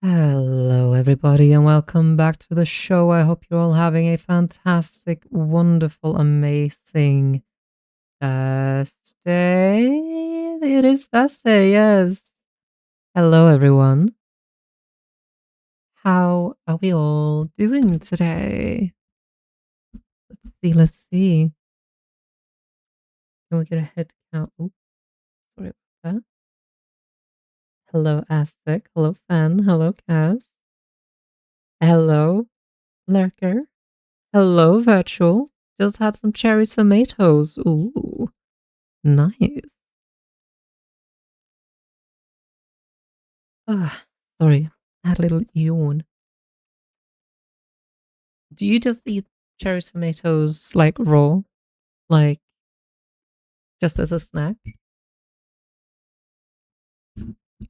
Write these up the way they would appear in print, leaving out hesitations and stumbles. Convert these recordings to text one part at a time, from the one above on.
Hello, everybody, and welcome back to the show. I hope you're all having a fantastic, wonderful, amazing Thursday. It is Thursday, yes. Hello, everyone. How are we all doing today? Let's see. Can we get a head count? Oops, sorry about that. Hello, Aztec. Hello, Fan. Hello, Cass. Hello, Lurker. Hello, Virtual. Just had some cherry tomatoes. Ooh. Nice. Ugh, sorry, I had a little yawn. Do you just eat cherry tomatoes like raw? Like just as a snack?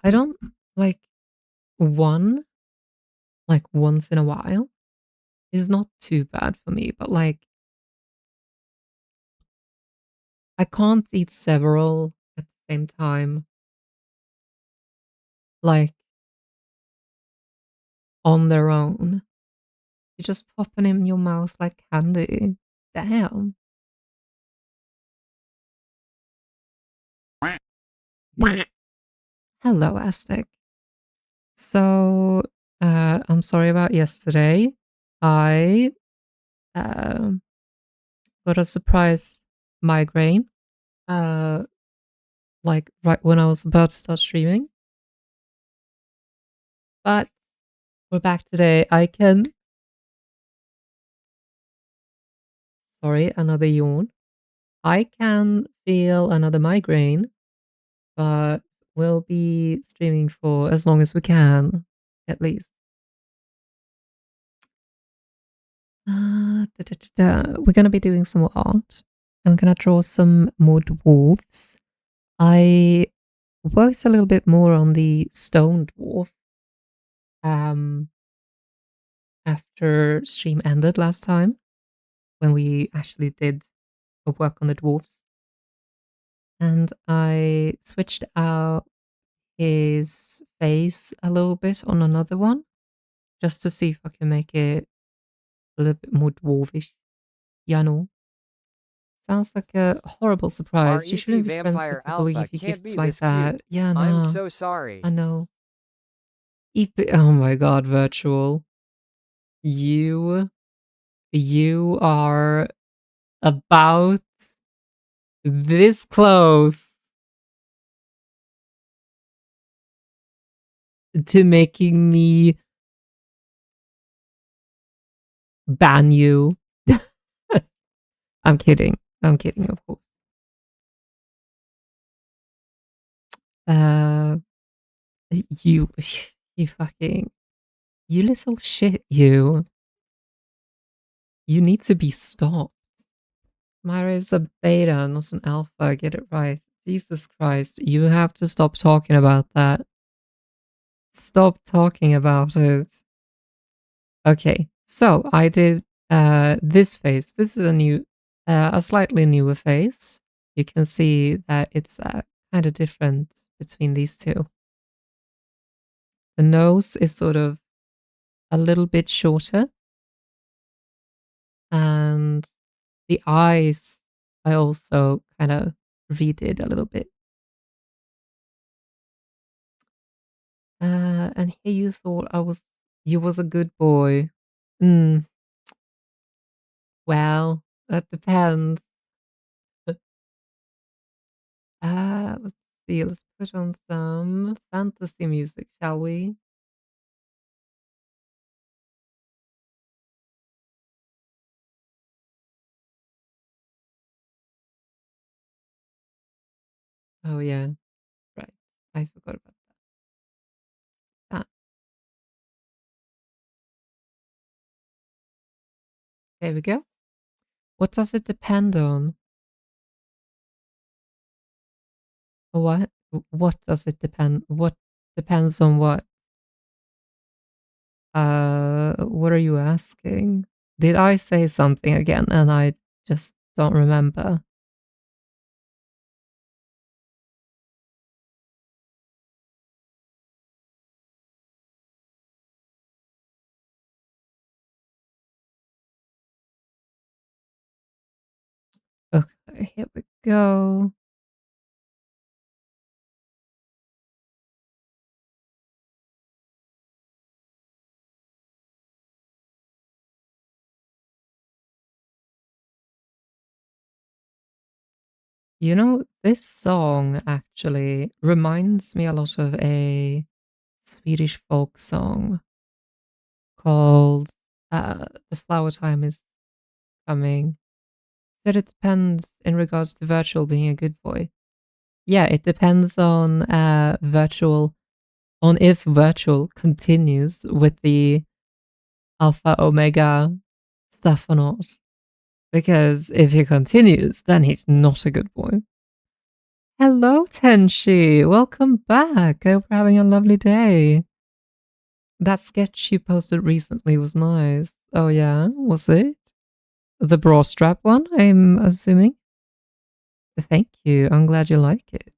I don't like one, like once in a while. Is not too bad for me, but like I can't eat several at the same time, like on their own. You just pop it in your mouth like candy. Damn. Hello, Aztec. So, I'm sorry about yesterday. I um, got a surprise migraine, uh, like right when I was about to start streaming. But we're back today. I can, sorry, another yawn. I can feel another migraine, but we'll be streaming for as long as we can, at least. We're going to be doing some more art. I'm going to draw some more dwarves. I worked a little bit more on the stone dwarf um, after stream ended last time when we actually did a work on the dwarves. And I switched out his face a little bit on another one just to see if I can make it a little bit more dwarvish. Yeah, no. Sounds like a horrible Our surprise. You shouldn't EP be friends with Vampire people who Alpha give you can't gifts be like this cute. that. Yeah, I'm no. so sorry. I know. Oh my god, virtual. You are about this close to making me ban you. I'm kidding. I'm kidding, of course. Uh, you, you fucking, you little shit, you. You need to be stopped. Myra is a beta, not an alpha. Get it right. Jesus Christ, you have to stop talking about that. Stop talking about it. Okay, so I did this face. This is a slightly newer face. You can see that it's kind of different between these two. The nose is sort of a little bit shorter, and the eyes I also kind of redid a little bit. And here you thought you was a good boy. Mm, well, that depends. Let's see. Let's put on some fantasy music, shall we? Oh yeah, right. I forgot about that. There we go. What does it depend on? What? What does it depend? What depends on what? What are you asking? Did I say something again and I just don't remember? Here we go. You know, this song actually reminds me a lot of a Swedish folk song called The Flower Time is Coming. That it depends in regards to virtual being a good boy. Yeah, it depends on virtual, on if virtual continues with the alpha omega stuff or not. Because if he continues, then he's not a good boy. Hello, Tenshi. Welcome back. I hope you're having a lovely day. That sketch you posted recently was nice. Oh, yeah? Was it? The bra strap one, I'm assuming? Thank you. I'm glad you like it.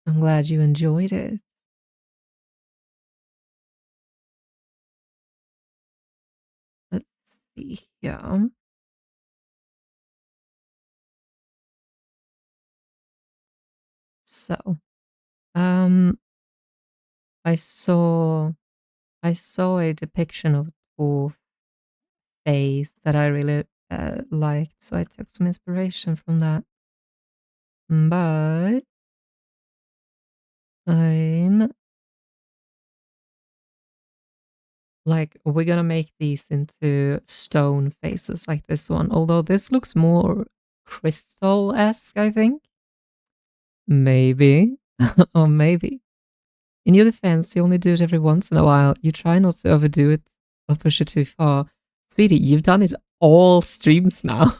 I'm glad you enjoyed it. Let's see here. So, um, I saw I saw a depiction of a dwarf face that I really liked, so I took some inspiration from that. But I'm like, we're gonna make these into stone faces like this one, although this looks more crystal-esque, I think. Maybe. Or maybe. In your defense, you only do it every once in a while. You try not to overdo it or push it too far. Sweetie, you've done it all streams now.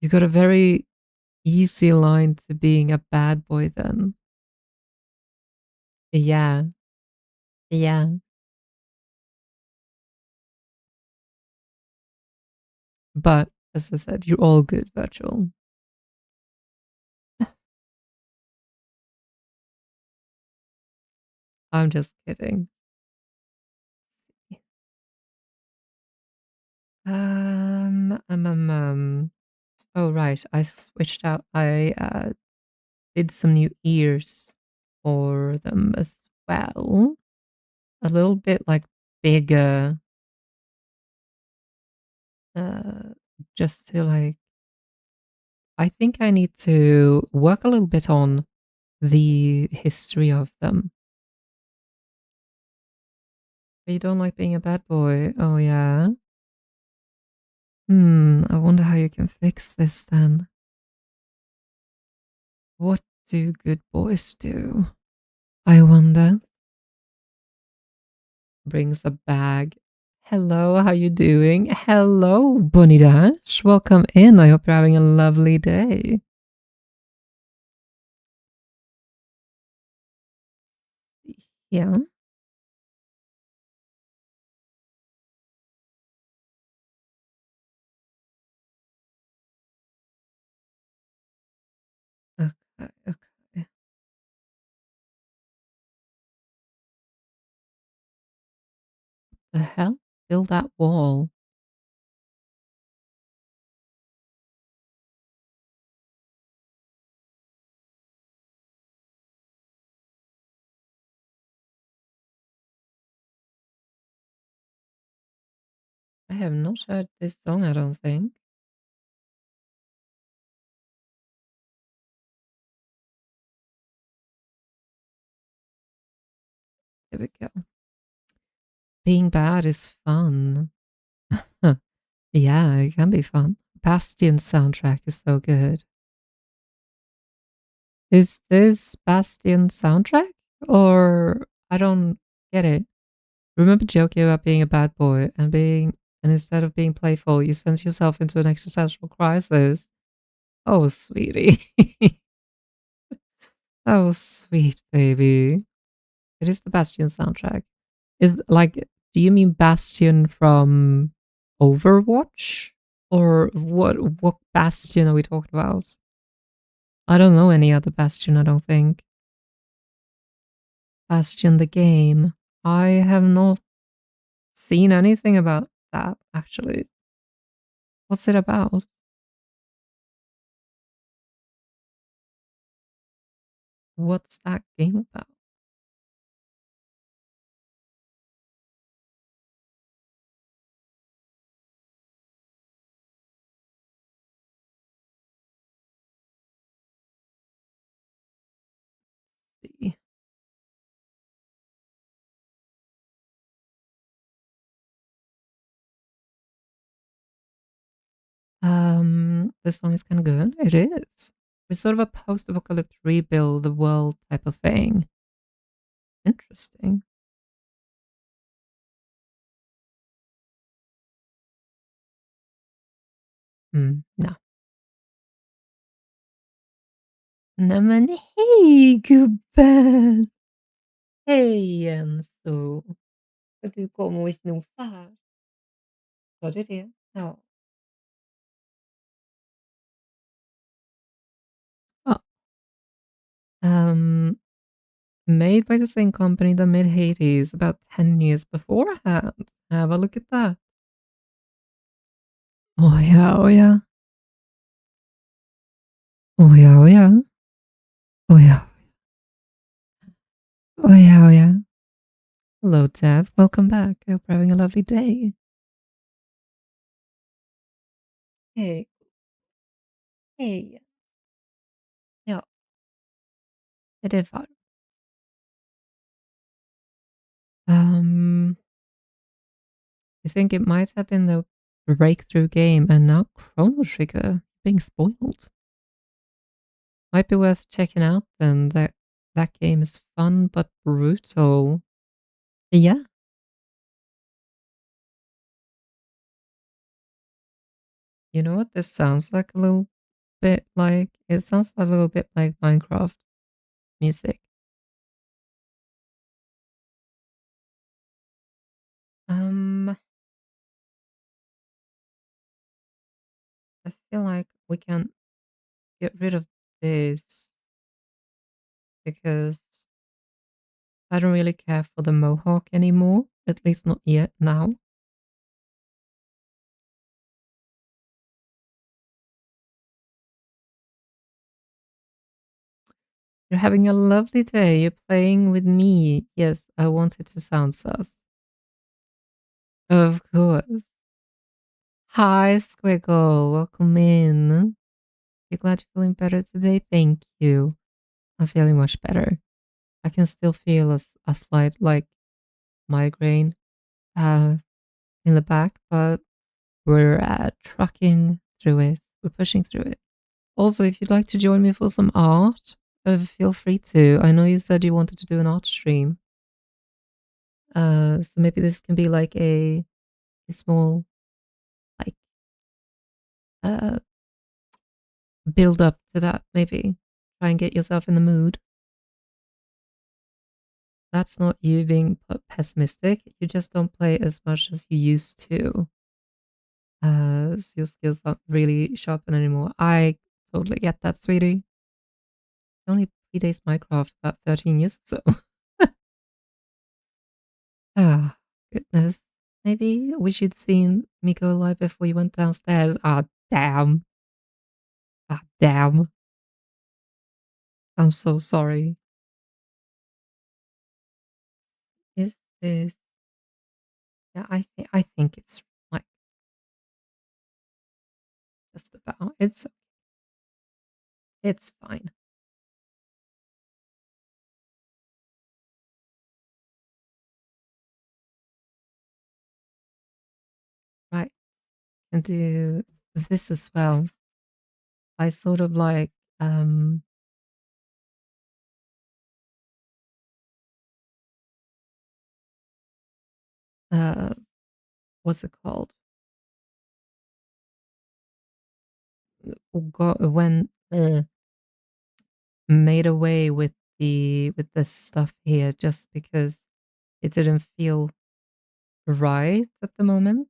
You got a very easy line to being a bad boy then. Yeah. Yeah. But as I said, you're all good virtual. I'm just kidding. Oh, right. I switched out. I did some new ears for them as well. A little bit like bigger. Uh, just to like, I think I need to work a little bit on the history of them. You don't like being a bad boy? Oh, yeah. I wonder how you can fix this then. What do good boys do? I wonder. Brings a bag. Hello, how you doing? Hello, Bunny Dash. Welcome in. I hope you're having a lovely day. Yeah. Okay, okay. The hell? Build that wall. I have not heard this song, I don't think. Here we go. Being bad is fun. Yeah, it can be fun. Bastion's soundtrack is so good. Is this Bastion's soundtrack? Or I don't get it. Remember joking about being a bad boy and instead of being playful, you sent yourself into an existential crisis. Oh, sweetie. Oh, sweet baby. It is the Bastion soundtrack. Is like, do you mean Bastion from Overwatch? Or what Bastion are we talking about? I don't know any other Bastion, I don't think. Bastion the game. I have not seen anything about that actually. What's it about? What's that game about? See. This song is kind of good. It is. It's sort of a post-apocalyptic rebuild the world type of thing. Interesting. No. Nej men hej gubben! Hej Enzo! Ska du komma och snosa här? Var det det? Ja. Ja. Um, Made by the same company that made Hades about 10 years beforehand. Have a look at that. Oh yeah, oh yeah. Oh yeah, oh yeah. Oh yeah. Oh yeah, oh yeah. Hello, Dev. Welcome back. I hope you're having a lovely day. Hey, hey. Ja, det är far. I think it might have been the breakthrough game and now Chrono Trigger being spoiled. Might be worth checking out then. That game is fun but brutal. Yeah, you know what this sounds like a little bit like? It sounds a little bit like Minecraft music. Um, I feel like we can get rid of this because I don't really care for the mohawk anymore, at least not yet now. You're having a lovely day. You're playing with me. Yes, I want it to sound sus. Of course. Hi, Squiggle. Welcome in. You're glad you're feeling better today? Thank you. I'm feeling much better. I can still feel a slight, like, migraine uh, in the back, but we're trucking through it. We're pushing through it. Also, if you'd like to join me for some art, feel free to. I know you said you wanted to do an art stream. So maybe this can be like a small, like, uh, build up to that, maybe. Try and get yourself in the mood. That's not you being pessimistic. You just don't play as much as you used to. So your skills aren't really sharpened anymore. I totally get that, sweetie. It only predates Minecraft about 13 years or so. Oh, goodness. Maybe we should seen me go live before you went downstairs. Ah, damn. Ah, damn. I'm so sorry. Is this? Yeah, I think it's like just about. It's fine. Right. Can do this as well. I sort of like uh what's it called? When made away with the stuff here just because it didn't feel right at the moment.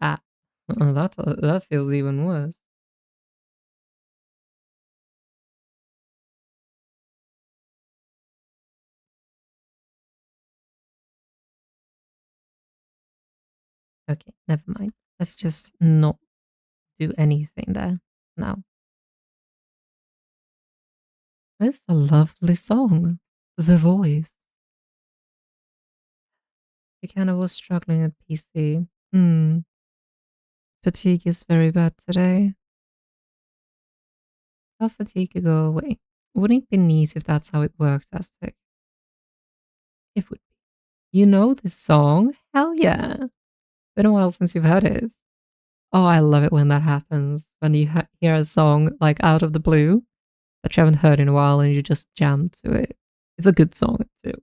Ah, that feels even worse. Okay, never mind. Let's just not do anything there now. It's a lovely song. The voice. You kind of was struggling at PC. Hmm. Fatigue is very bad today. Tell fatigue to go away. Wouldn't it be neat if that's how it works, Aztec? It would be. You know this song? Hell yeah. Been a while since you've heard it. Oh, I love it when that happens. When you hear a song like out of the blue that you haven't heard in a while and you just jam to it. It's a good song too.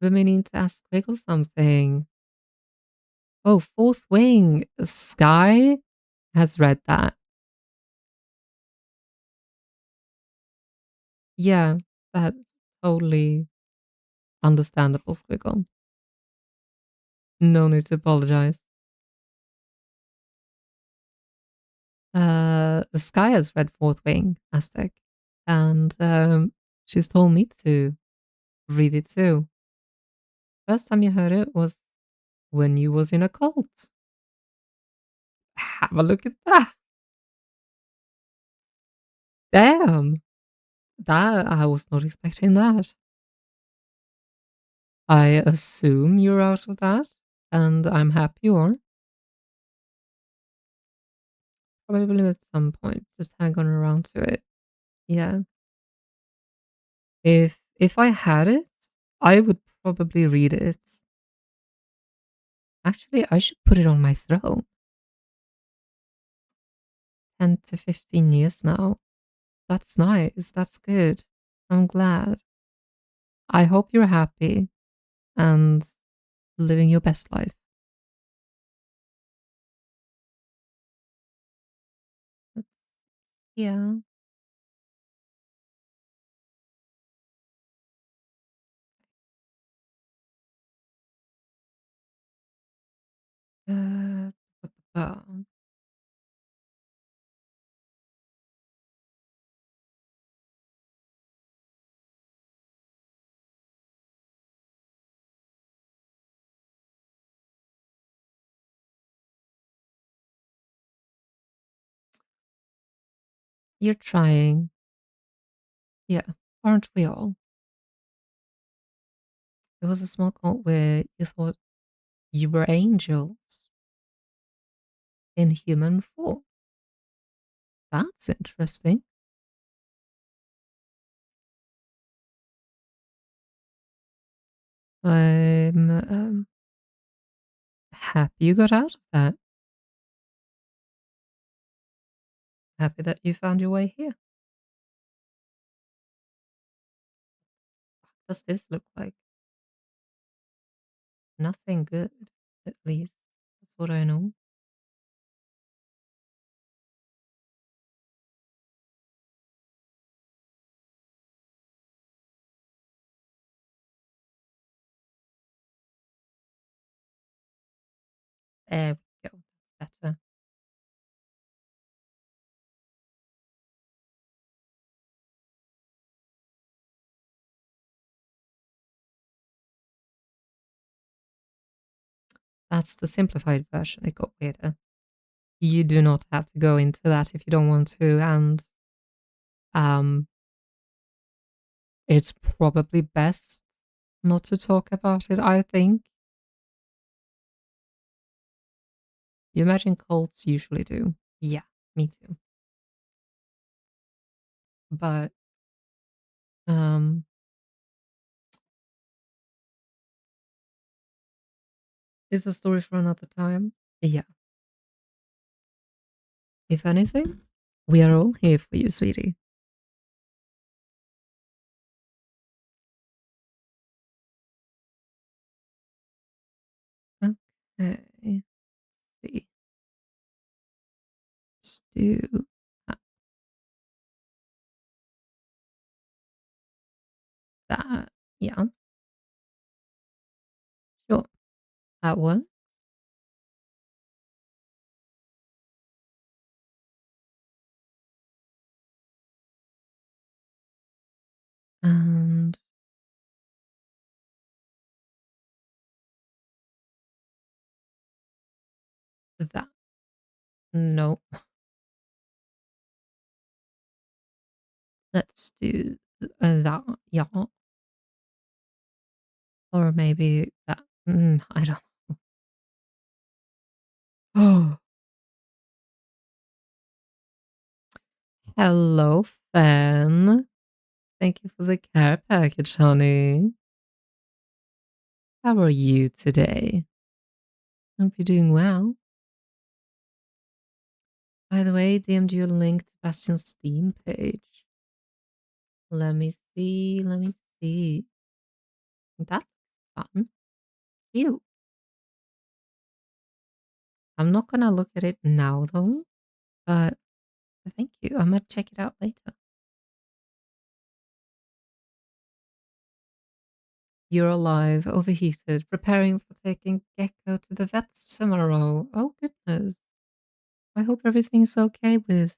Been meaning to ask Wiggle something. Oh, Fourth Wing. Sky has read that. Yeah, that totally understandable, Squiggle. No need to apologize. Sky has read Fourth Wing, Aztec, and she's told me to read it too. First time you heard it was when you was in a cult. Have a look at that. Damn. That I was not expecting that. I assume you're out of that, and I'm happy you are. Probably at some point. Just hang on around to it. Yeah. If I had it, I would probably read it. Actually, I should put it on my throne. 10 to 15 years now. That's nice. That's good. I'm glad. I hope you're happy and living your best life. Yeah. Uh, you're trying. Yeah. Aren't we all? There was a small cult where you thought you were angels in human form. That's interesting. I'm happy you got out of that. Happy that you found your way here. What does this look like? Nothing good, at least. That's what I know. There we go. That's better. That's the simplified version. It got weirder. You do not have to go into that if you don't want to, and um, it's probably best not to talk about it, I think. You imagine cults usually do. Yeah, me too. But um, is a story for another time. Yeah. If anything, we are all here for you, sweetie. Okay. See. Let's do that. Yeah, sure. That one. And that. No, let's do that. Yeah, or maybe that. I don't. Oh, hello, Fan. Thank you for the care package, honey. How are you today? Hope you're doing well. By the way, DM'd you a link to Bastion's Steam page. Let me see. Let me see. That's fun. Ew. I'm not gonna look at it now though, but thank you. I'm gonna check it out later. You're alive, overheated, preparing for taking Gecko to the vets tomorrow. Oh goodness. I hope everything's okay with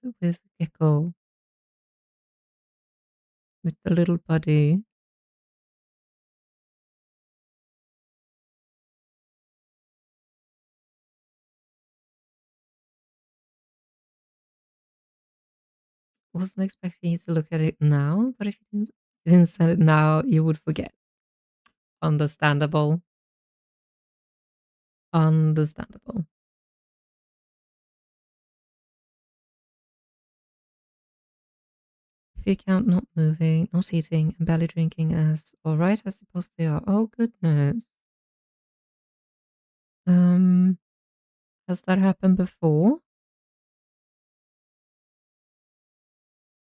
Gecko, with the little buddy. Wasn't expecting you to look at it now, but if you didn't say it now, you would forget. Understandable. Understandable. If you count not moving, not eating, and barely drinking as alright, I suppose they are. Oh goodness. Um, has that happened before?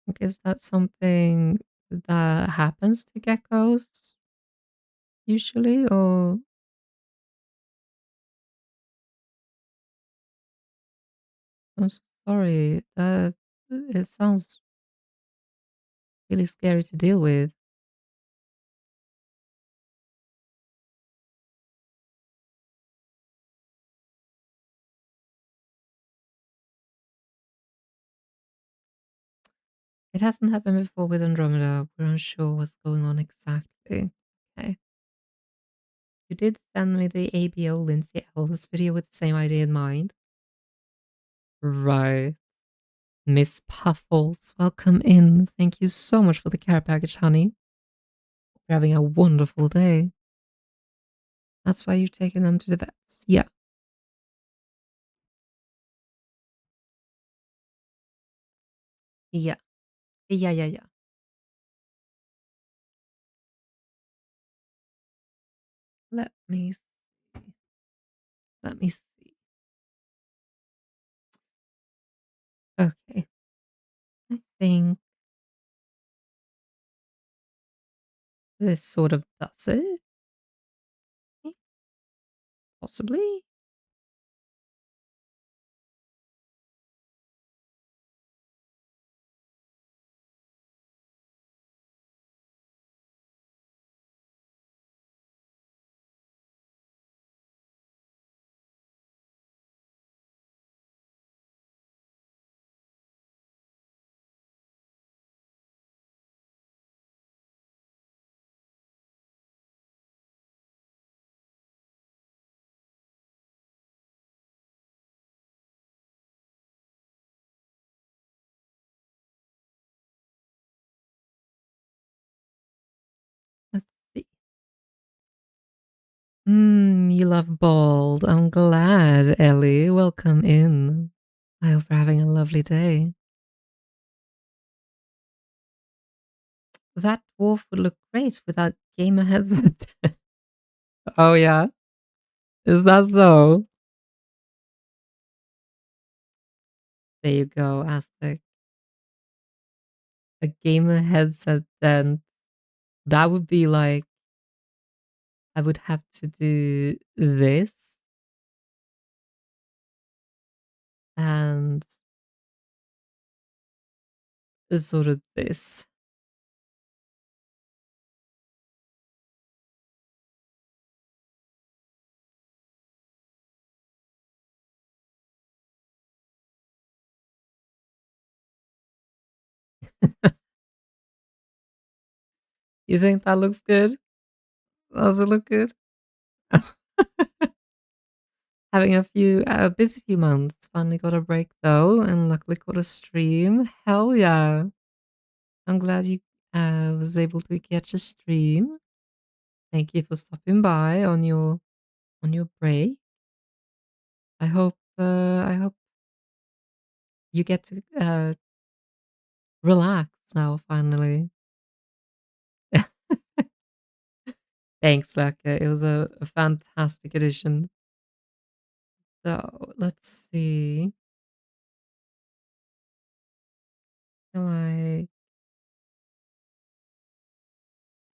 Like, is that something that happens to geckos usually, or I'm so sorry. That it sounds really scary to deal with. It hasn't happened before with Andromeda. We're unsure what's going on exactly. Okay. You did send me the ABO Lindsay Elvis video with the same idea in mind. Right. Miss Puffles, welcome in. Thank you so much for the care package, honey. We're having a wonderful day. That's why you're taking them to the vets. Yeah. Yeah. Yeah. Let me see. Let me see. Okay. I think this sort of does it. Possibly. Let's see. You love bald. I'm glad, Ellie. Welcome in. I hope you're having a lovely day. That dwarf would look great without gamer headset. Oh, yeah? Is that so? There you go, Aztec. A gamer headset, then that would be like I would have to do this and sort of this. You think that looks good? Does it look good? Having a few busy few months. Finally got a break though, and luckily got a stream. Hell yeah! I'm glad you was able to catch a stream. Thank you for stopping by on your break. I hope you get to relax now finally. Thanks, Laka. It was a fantastic edition. So let's see. Like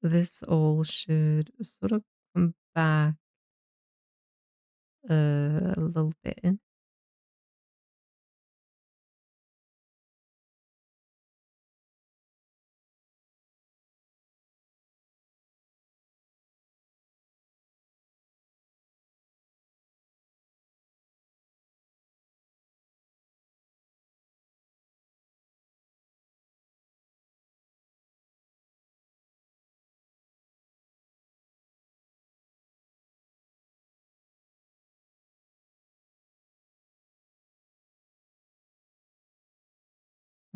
this all should sort of come back a little bit.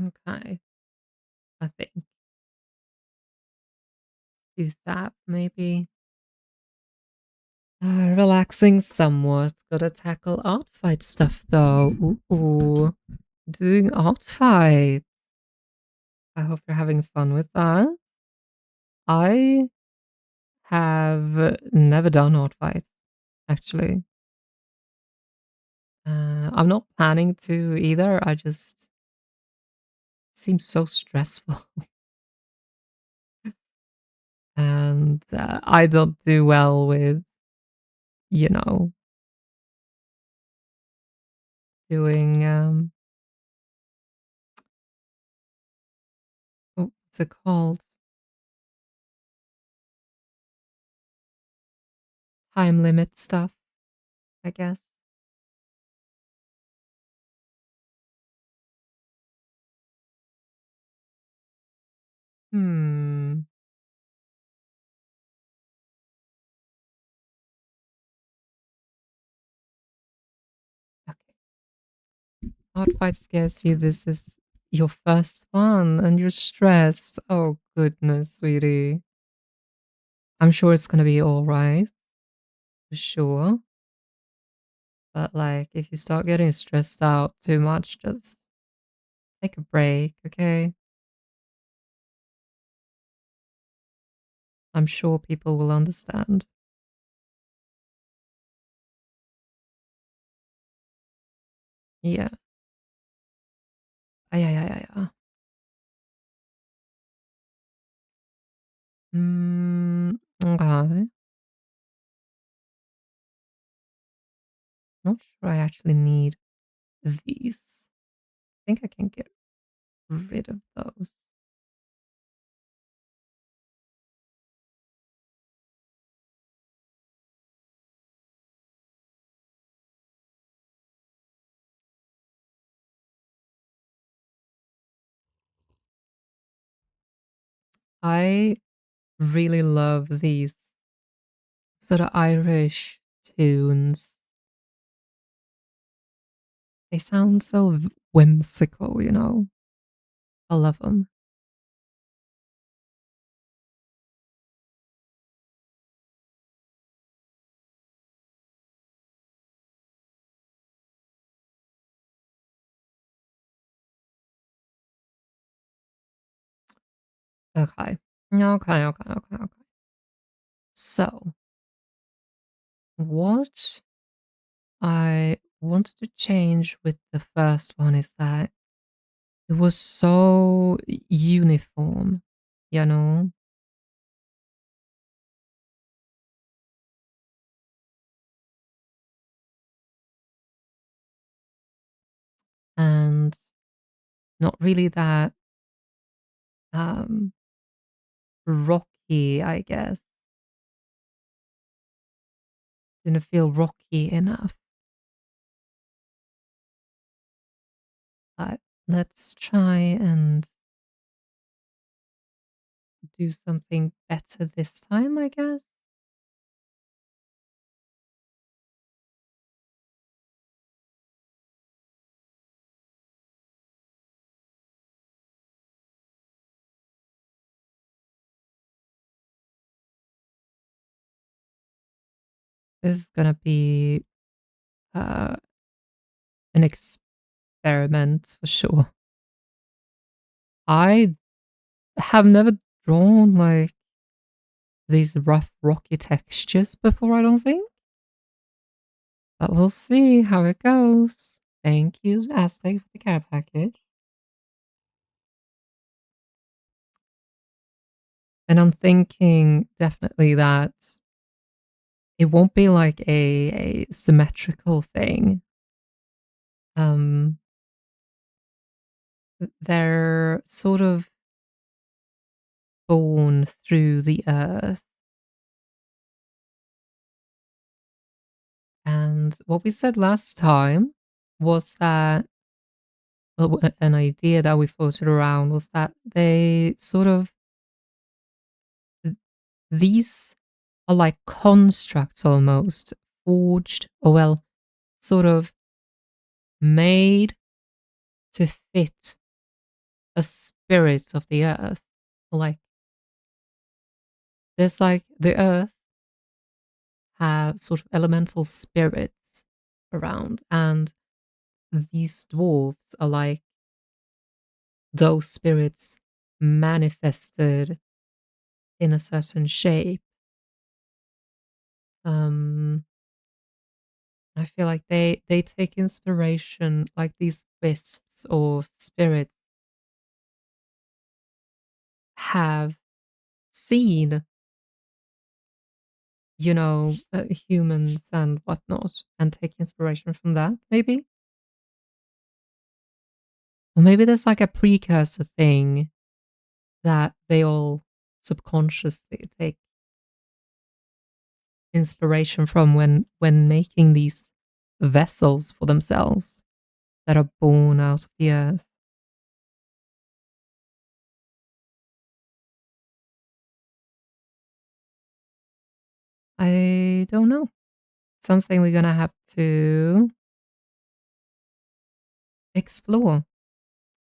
Okay, I think do that maybe. Relaxing somewhat. Gotta tackle art fight stuff though. Ooh, doing art fight. I hope you're having fun with that. I have never done art fights, actually. I'm not planning to either. I just seems so stressful, and I don't do well with you know doing what's it called? Time limit stuff, I guess. Hmm. Okay. Art fight scares you. This is your first one, and you're stressed. Oh goodness, sweetie. I'm sure it's gonna be all right, for sure. But like, if you start getting stressed out too much, just take a break, okay? I'm sure people will understand. Yeah. Yeah, yeah, yeah, yeah. Okay. Not sure I actually need these. I think I can get rid of those. I really love these sort of Irish tunes. They sound so whimsical, you know? I love them. Okay. Okay, okay, okay, okay. So, what I wanted to change with the first one is that it was so uniform, you know? And not really that um rocky, I guess. Didn't feel rocky enough. But let's try and do something better this time, I guess. this is gonna be uh, an experiment for sure. I have never drawn like these rough, rocky textures before, I don't think. But we'll see how it goes. Thank you, Aztec, for the care package. And I'm thinking definitely that it won't be like a symmetrical thing. Um, they're sort of born through the earth. And what we said last time was that, well, an idea that we floated around was that they sort of, these are like constructs almost, forged, or well, sort of made to fit a spirit of the earth. Like, there's like the earth have sort of elemental spirits around, and these dwarves are like those spirits manifested in a certain shape. Um, I feel like they take inspiration, like these wisps or spirits have seen, humans and whatnot, and take inspiration from that, maybe. Or maybe there's like a precursor thing that they all subconsciously take inspiration from when making these vessels for themselves that are born out of the earth. I don't know. Something we're gonna have to explore.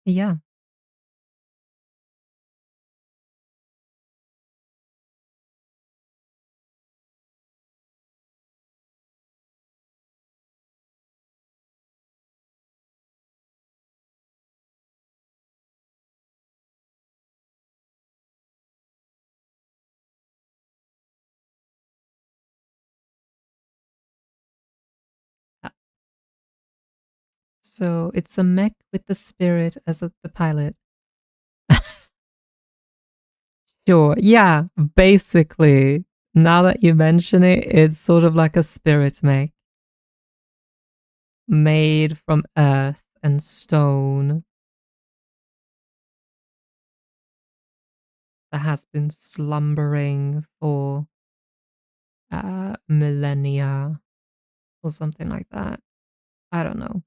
Yeah. So it's a mech with the spirit as the pilot. Sure. Yeah. Basically, now that you mention it, it's sort of like a spirit mech made from earth and stone that has been slumbering for millennia or something like that. I don't know.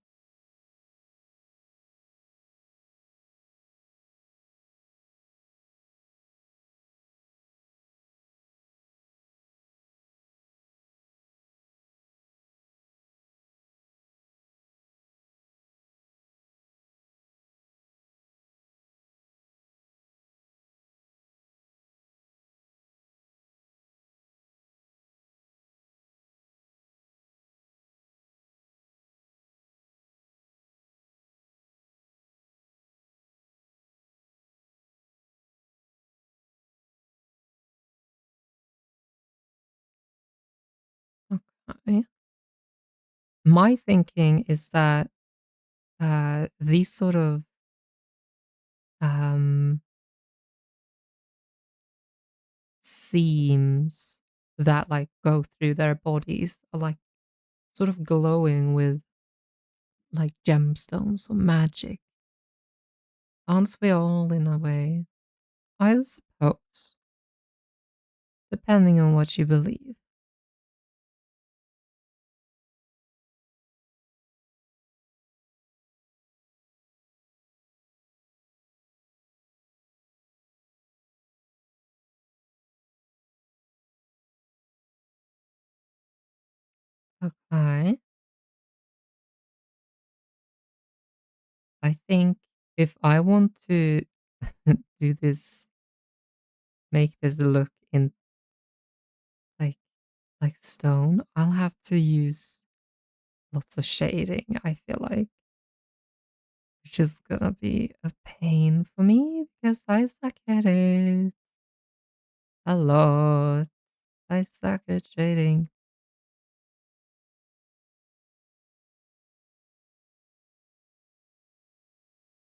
Okay. My thinking is that these sort of um, seams that like go through their bodies are like sort of glowing with like gemstones or magic. Aren't we all in a way? I suppose, depending on what you believe. Okay. I think if I want to do this, make this look in like like stone, I'll have to use lots of shading, I feel like, which is gonna be a pain for me because I suck at it a lot. I suck at shading,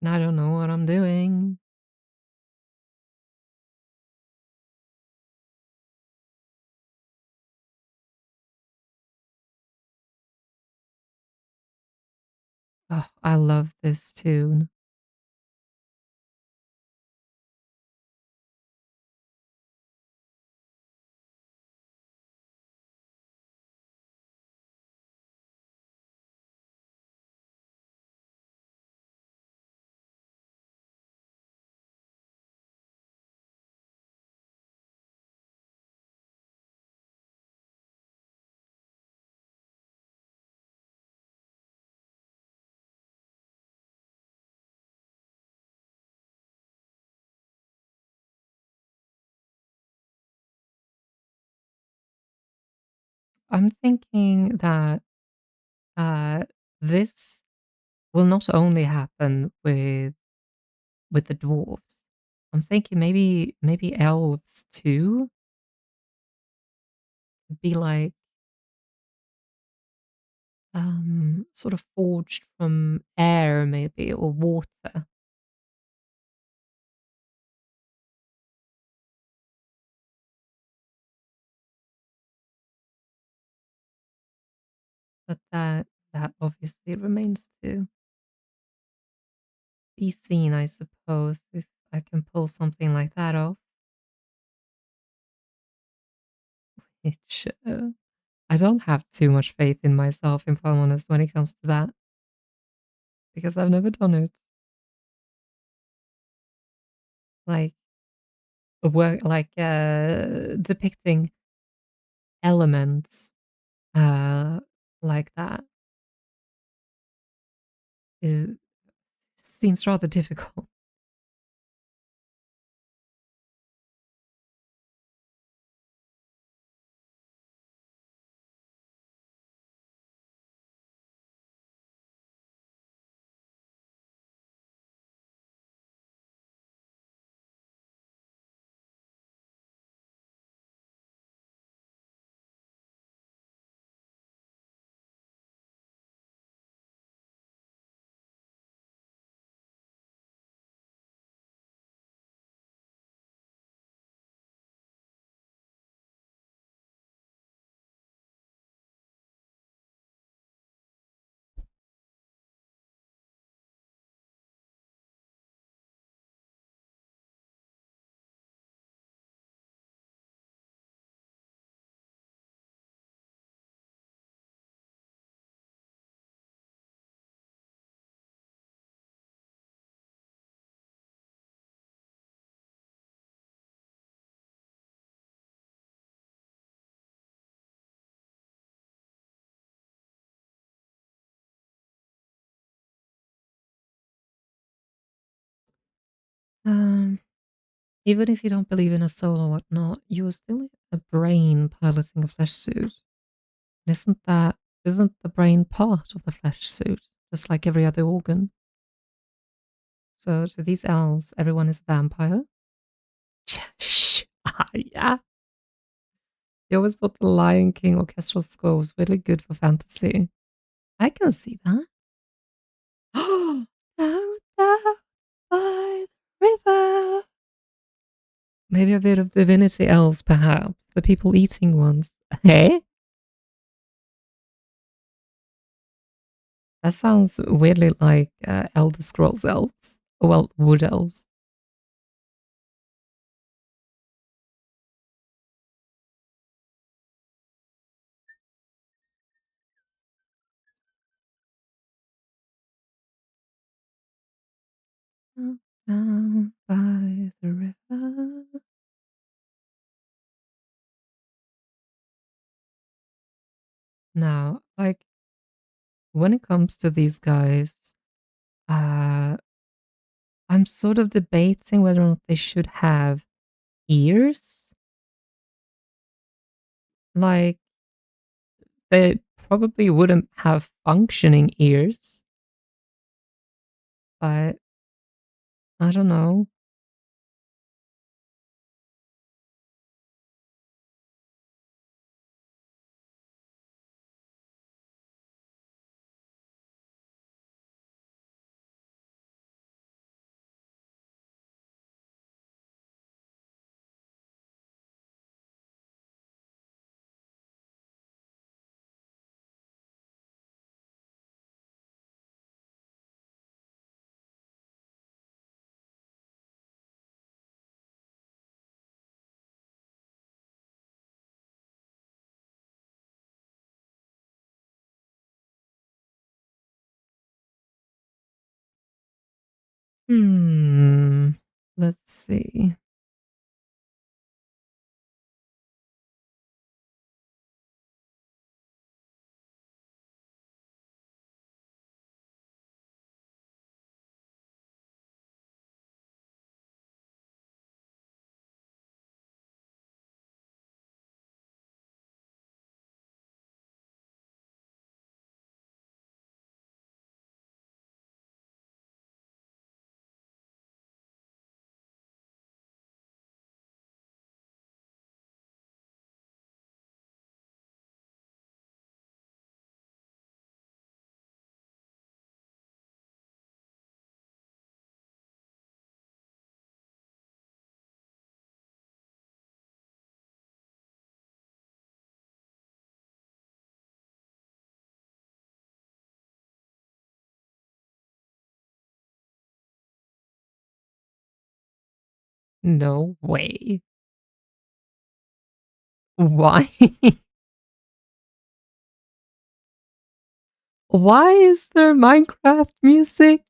and I don't know what I'm doing. Oh, I love this tune. I'm thinking that uh, this will not only happen with the dwarves. I'm thinking maybe elves too be like sort of forged from air maybe or water, but that obviously remains to be seen, I suppose, if I can pull something like that off. Which I don't have too much faith in myself, if I'm honest, when it comes to that, because I've never done it. Like a work like depicting elements uh like that is seems rather difficult. Um, Even if you don't believe in a soul or whatnot, you are still a brain piloting a flesh suit. And isn't the brain part of the flesh suit, just like every other organ? So to these elves, everyone is a vampire. Shh. Yeah. You always thought the Lion King orchestral score was really good for fantasy. I can see that. Down, down by the river. Maybe a bit of divinity elves, perhaps. The people eating ones. Hey? That sounds weirdly like Elder Scrolls elves. Well, wood elves. Down by the river. Now, like, when it comes to these guys, uh, I'm sort of debating whether or not they should have ears. Like, they probably wouldn't have functioning ears, but I don't know. Hmm. Let's see. No way. Why? Why is there Minecraft music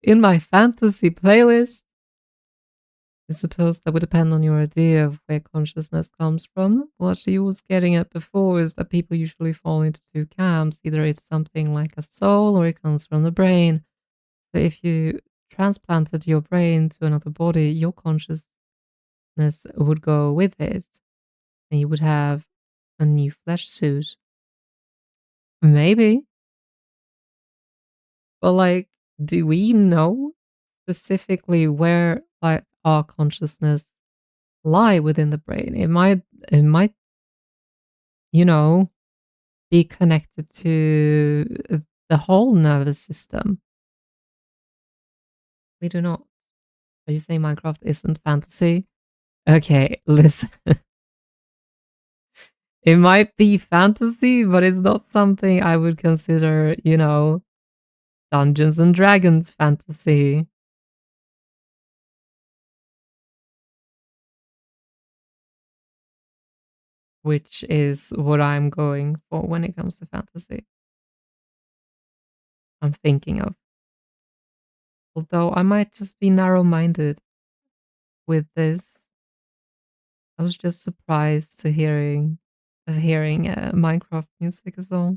in my fantasy playlist? I suppose that would depend on your idea of where consciousness comes from. What she was getting at before is that people usually fall into two camps. Either it's something like a soul or it comes from the brain. So if you transplanted your brain to another body, your consciousness would go with it and you would have a new flesh suit. Maybe. But like, do we know specifically where like our consciousness lie within the brain? It might, you know, be connected to the whole nervous system. We do not. Are you saying Minecraft isn't fantasy? Okay, listen. It might be fantasy, but it's not something I would consider, Dungeons and Dragons fantasy, which is what I'm going for when it comes to fantasy. I'm thinking of. Although I might just be narrow minded with this. I was just surprised to hearing Minecraft music as well.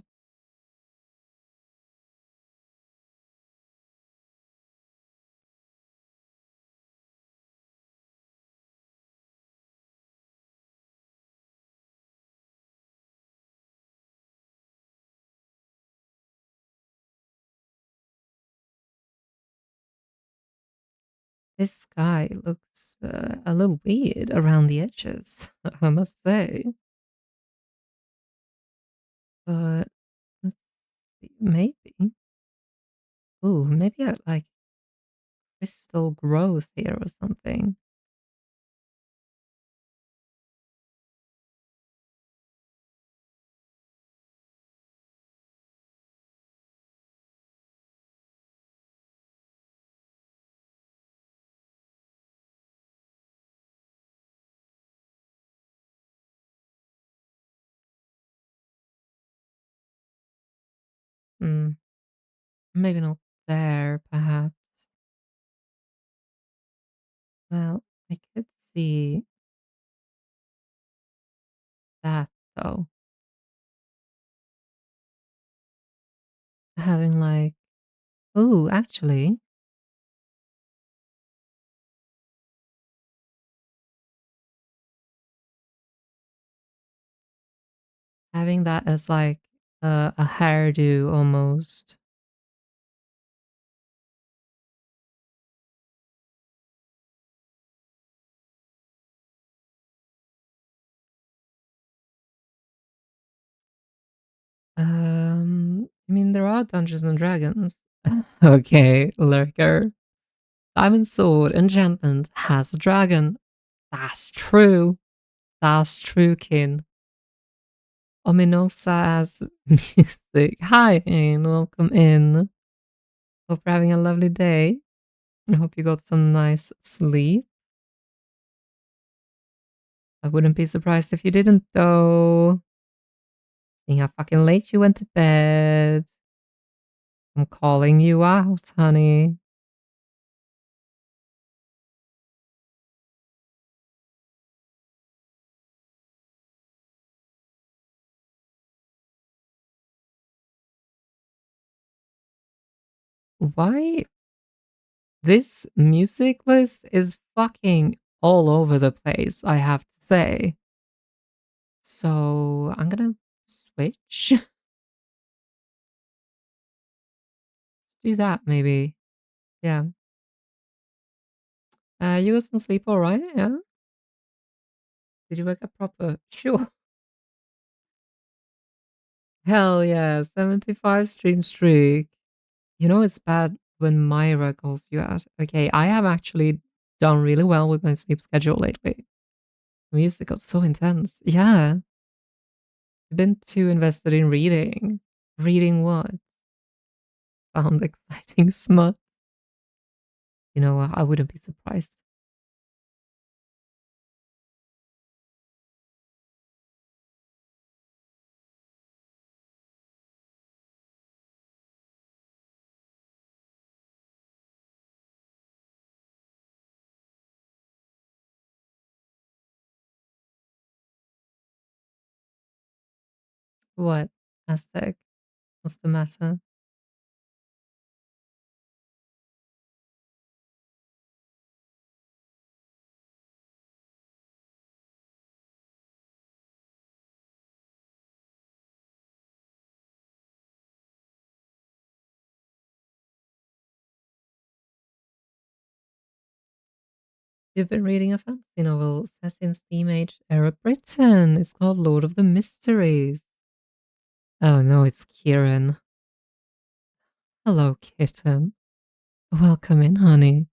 This guy looks a little weird around the edges, I must say. But let's see, maybe. Ooh, maybe I like crystal growth here or something. Hmm, maybe not there, perhaps. Well, I could see that though. Having like, ooh, actually, having that as like a hairdo almost. I mean, there are Dungeons and Dragons. Okay, lurker. Diamond Sword Enchantment has a dragon. That's true. That's true, kin. Ominosa as music. Hi, and welcome in. Hope you're having a lovely day. I hope you got some nice sleep. I wouldn't be surprised if you didn't, though. Seeing how fucking late you went to bed. I'm calling you out, honey. Why? This music list is fucking all over the place, I have to say. So I'm gonna switch. Let's do that, maybe. Yeah. You got some sleep, all right? Yeah. Did you wake up proper? Sure. Hell yeah, 75 stream streak. You know it's bad when Myra calls you out. Okay, I have actually done really well with my sleep schedule lately. The music got so intense. Yeah, I've been too invested in reading. Reading what? Found exciting smut. You know, I wouldn't be surprised. What? Aztec? What's the matter? You've been reading a fantasy novel set in Steam Age era Britain. It's called Lord of the Mysteries. Oh no, it's Kieran. Hello, kitten. Welcome in, honey.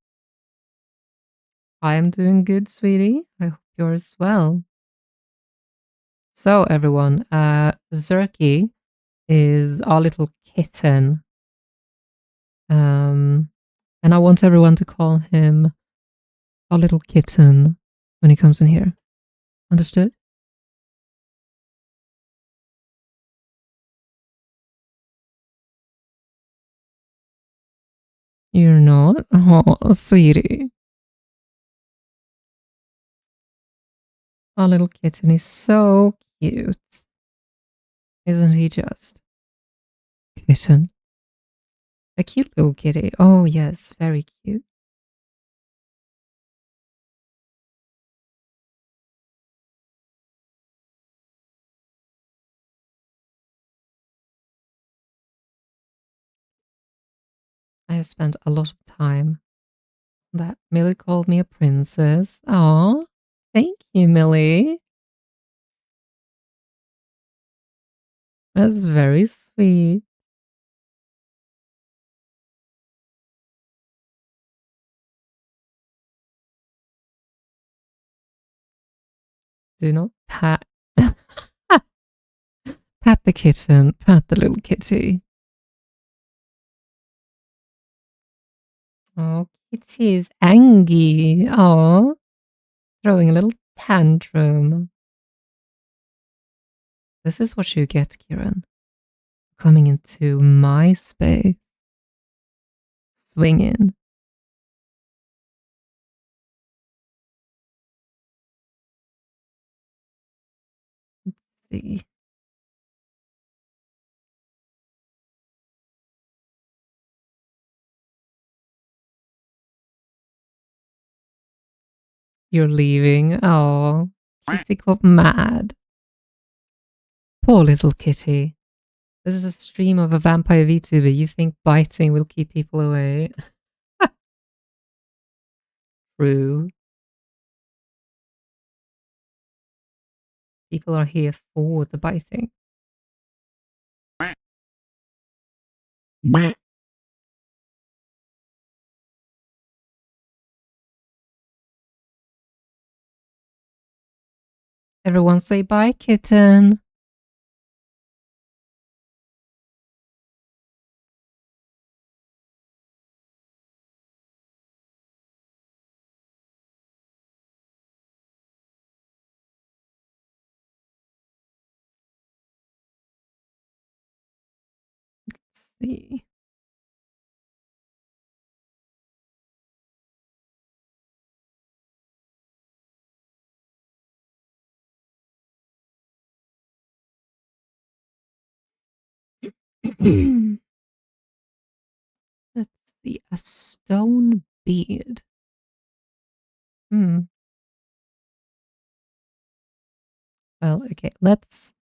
I am doing good, sweetie. I hope you're as well. So, everyone, Zerky is our little kitten. And I want everyone to call him our little kitten when he comes in here. Understood? You're not? Oh, sweetie. Our little kitten is so cute. Isn't he just? Kitten. A cute little kitty. Oh, yes, very cute. I have spent a lot of time that Millie called me a princess. Oh, thank you, Millie. That's very sweet. Do not pat pat the kitten, pat the little kitty. Oh, kitty's angry. Oh, throwing a little tantrum. This is what you get, Kieran. Coming into my space. Swinging. See. You're leaving. Oh, Kitty got mad. Poor little kitty. This is a stream of a vampire VTuber. You think biting will keep people away? True. People are here for the biting. Everyone say bye, kitten. Let's see. Let's see. A stone beard. Hmm. Well, okay. Let's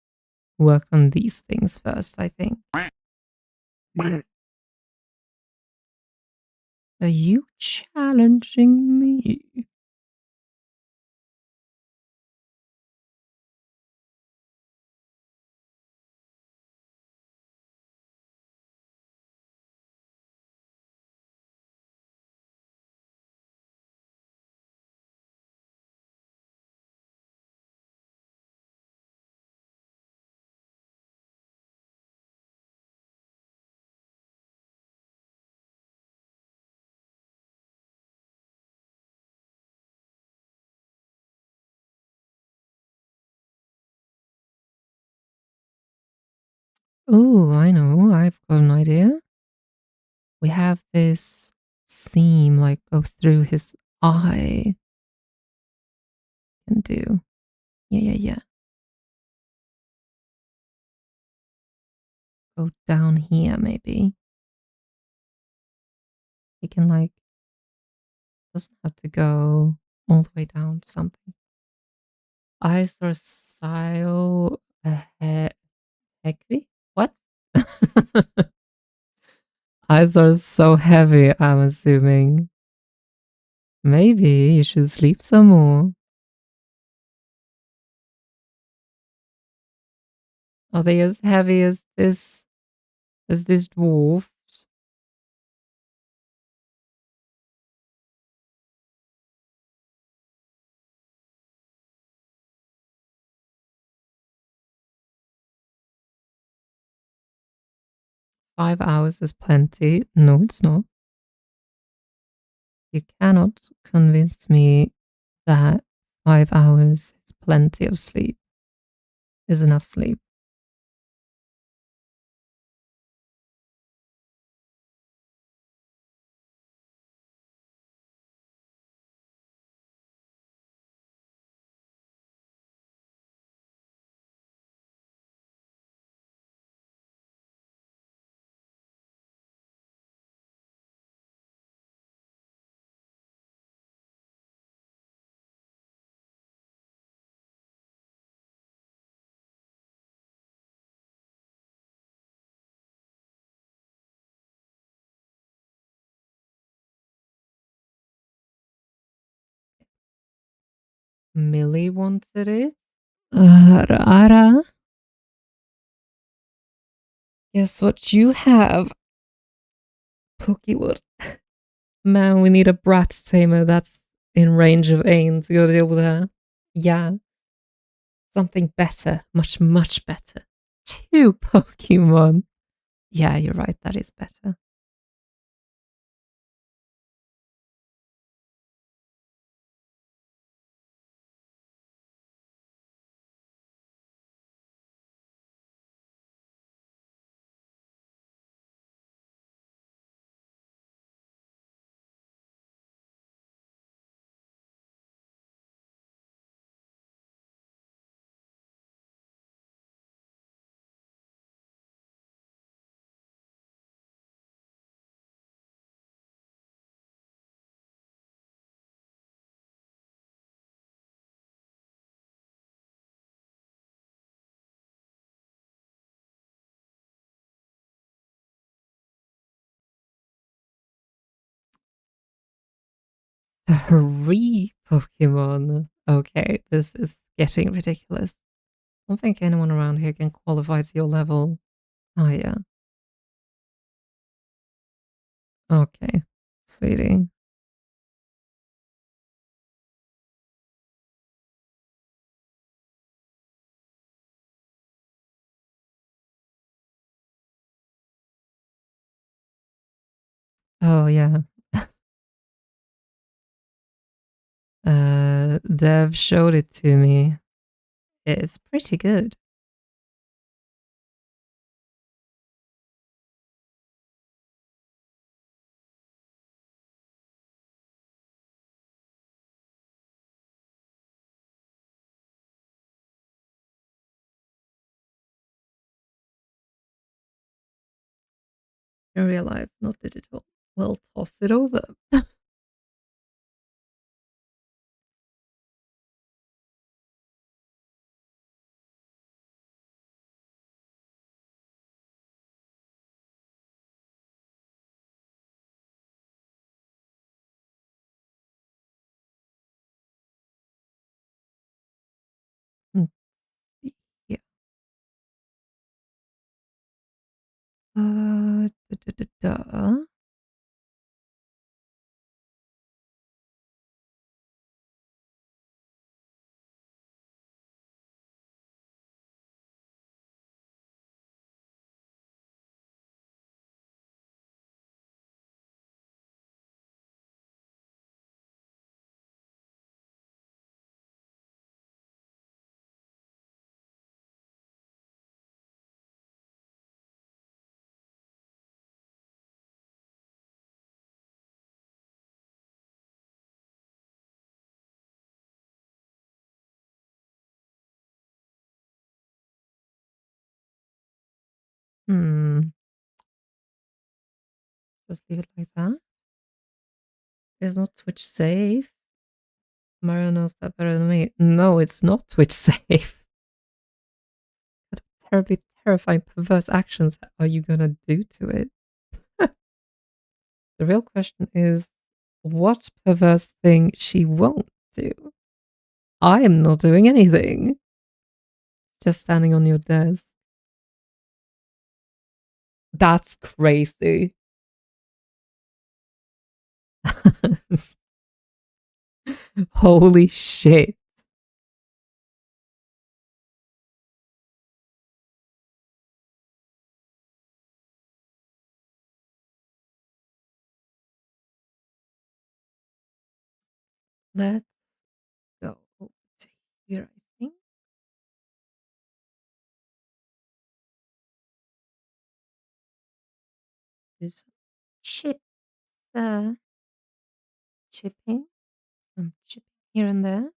work on these things first, I think. Are you challenging me? Oh, I know. I've got an idea. We have this seam like go through his eye. Can do. Yeah. Go down here, maybe. He can like doesn't have to go all the way down to something. Eyes are so heavy. What? Eyes are so heavy, I'm assuming. Maybe you should sleep some more. Are they as heavy as this dwarf? 5 hours is plenty. No, it's not. You cannot convince me that 5 hours is plenty of sleep, is enough sleep. Millie wanted it. Rara. Guess what you have? Pokemon. Man, we need a brat tamer that's in range of aim to go deal with her. Yeah. Something better. Much better. 2 Pokemon. Yeah, you're right. That is better. 3 Pokemon. Okay, this is getting ridiculous. I don't think anyone around here can qualify to your level. Oh, yeah. Okay, sweetie. Oh, yeah. Dev showed it to me. It's pretty good. In real life, not digital. We'll toss it over. Mm, yeah. Da, da, da, da. Hmm. Just leave it like that. It's not Twitch safe. Mario knows that better than me. No, it's not Twitch safe. What terribly terrifying, perverse actions are you gonna do to it? The real question is what perverse thing she won't do. I am not doing anything. Just standing on your desk. That's crazy. Holy shit. Let's go to here, I think. Do some chip chipping. I'm chipping here and there.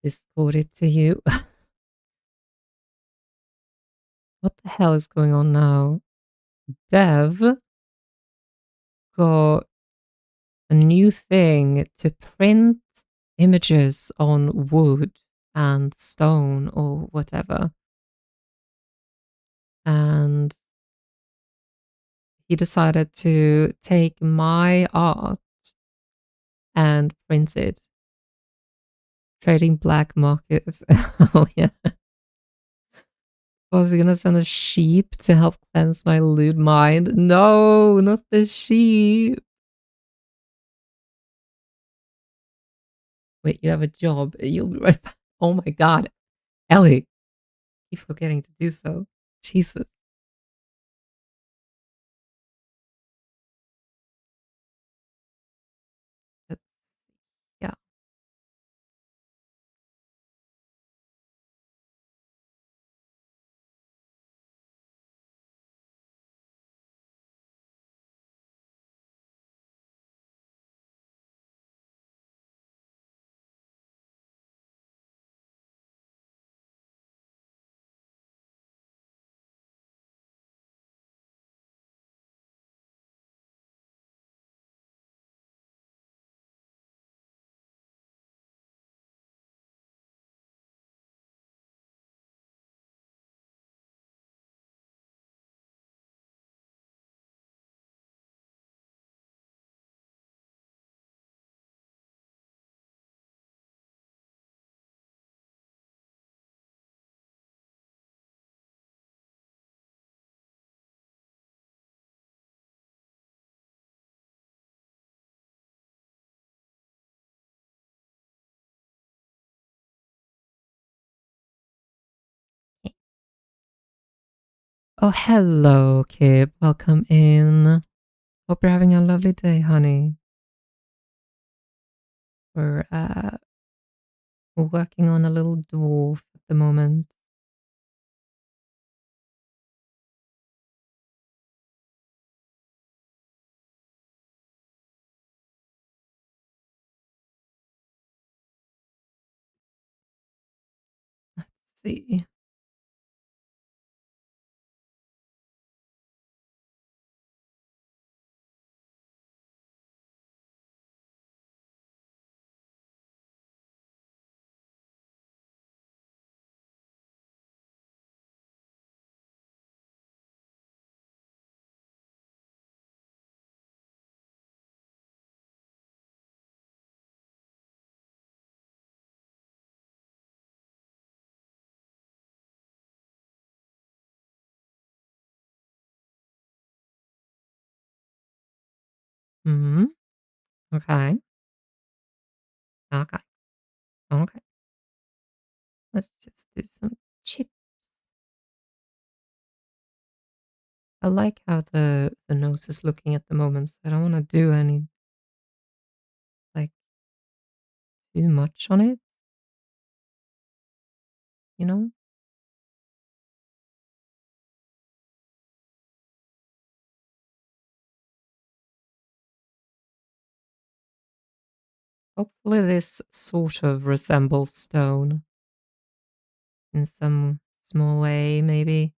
Discord it to you. What the hell is going on now? Dev got a new thing to print images on wood and stone or whatever. And he decided to take my art and print it, trading black markets. Oh, yeah. I was gonna send a sheep to help cleanse my lewd mind. No, not the sheep. Wait, you have a job. You'll be right back. Oh my god. Ellie, keep forgetting to do so. Jesus. That's, yeah. Oh, hello, Kip. Welcome in. Hope you're having a lovely day, honey. We're working on a little dwarf at the moment. Let's see. Hmm. Okay. Okay. Okay. Let's just do some chips. I like how the nose is looking at the moment, so I don't want to do any like too much on it, you know? Hopefully this sort of resembles stone in some small way, maybe.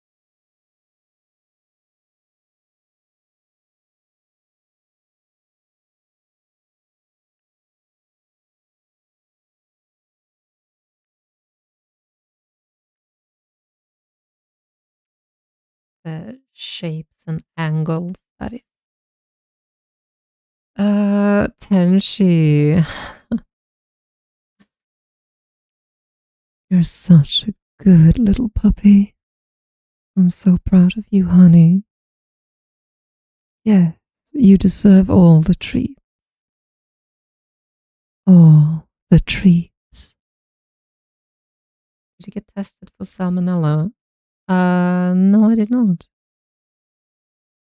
The shapes and angles, that is. Tenshi, you're such a good little puppy. I'm so proud of you, honey. Yes, you deserve all the treats. All the treats. Did you get tested for salmonella? No, I did not.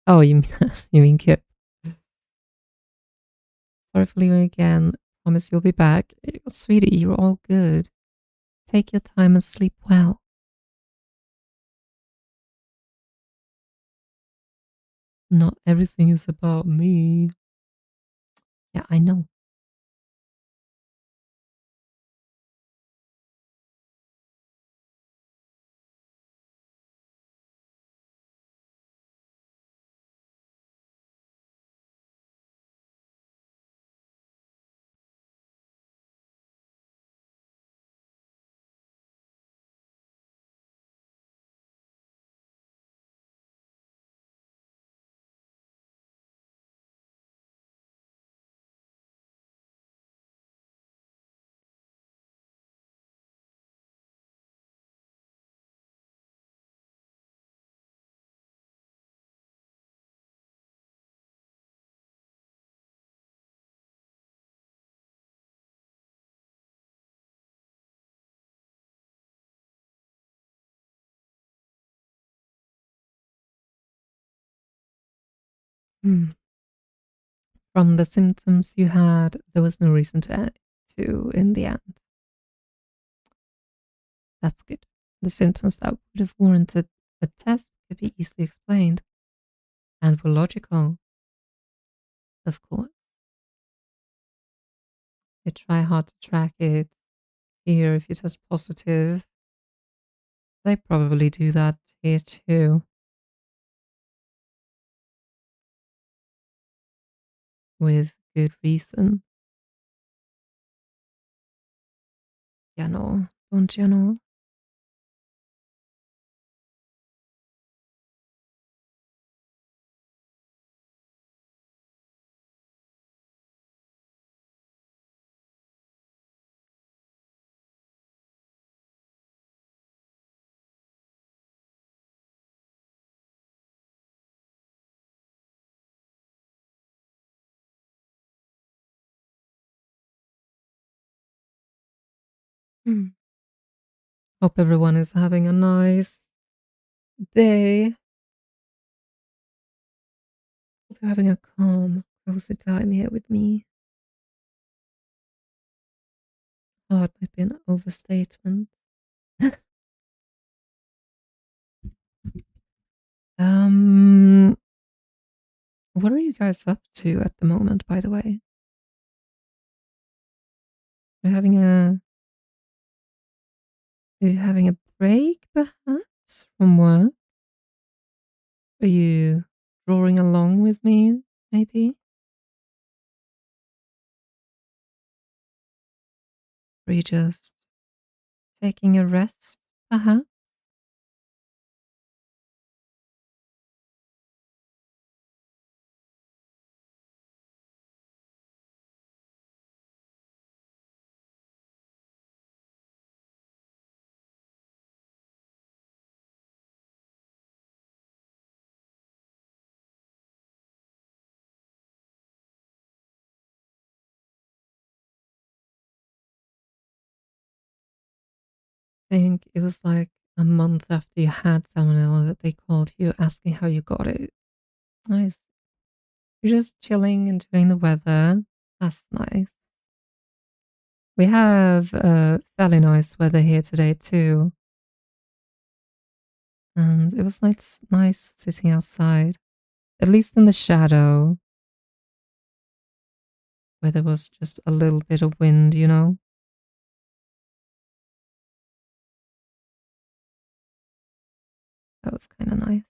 Oh, you mean you mean Kip? Sorry for leaving again. Promise you'll be back. Sweetie, you're all good. Take your time and sleep well. Not everything is about me. Yeah, I know. Hmm. From the symptoms you had, there was no reason to in the end. That's good. The symptoms that would have warranted a test could be easily explained and were logical, of course. They try hard to track it. Here, if you test positive, they probably do that here too, with good reason. You know, don't you know? Hmm. Hope everyone is having a nice day. Hope you're having a calm, cozy time here with me. Oh, it might be an overstatement. um, what are you guys up to at the moment, by the way? Are you having a are you having a break, perhaps, from work? Are you drawing along with me, maybe? Or are you just taking a rest, perhaps? I think it was like a month after you had salmonella that they called you asking how you got it. Nice. You're just chilling, enjoying the weather. That's nice. We have fairly nice weather here today too, and it was nice sitting outside, at least in the shadow, where there was just a little bit of wind, you know? That was kind of nice.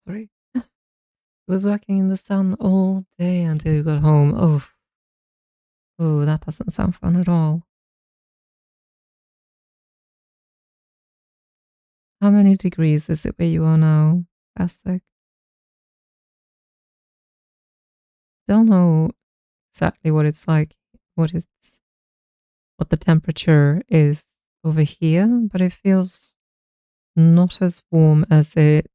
Sorry. I was working in the sun all day until you got home. Oh, that doesn't sound fun at all. How many degrees is it where you are now, Aztec? Don't know exactly what it's like, what it's what the temperature is over here, but it feels not as warm as it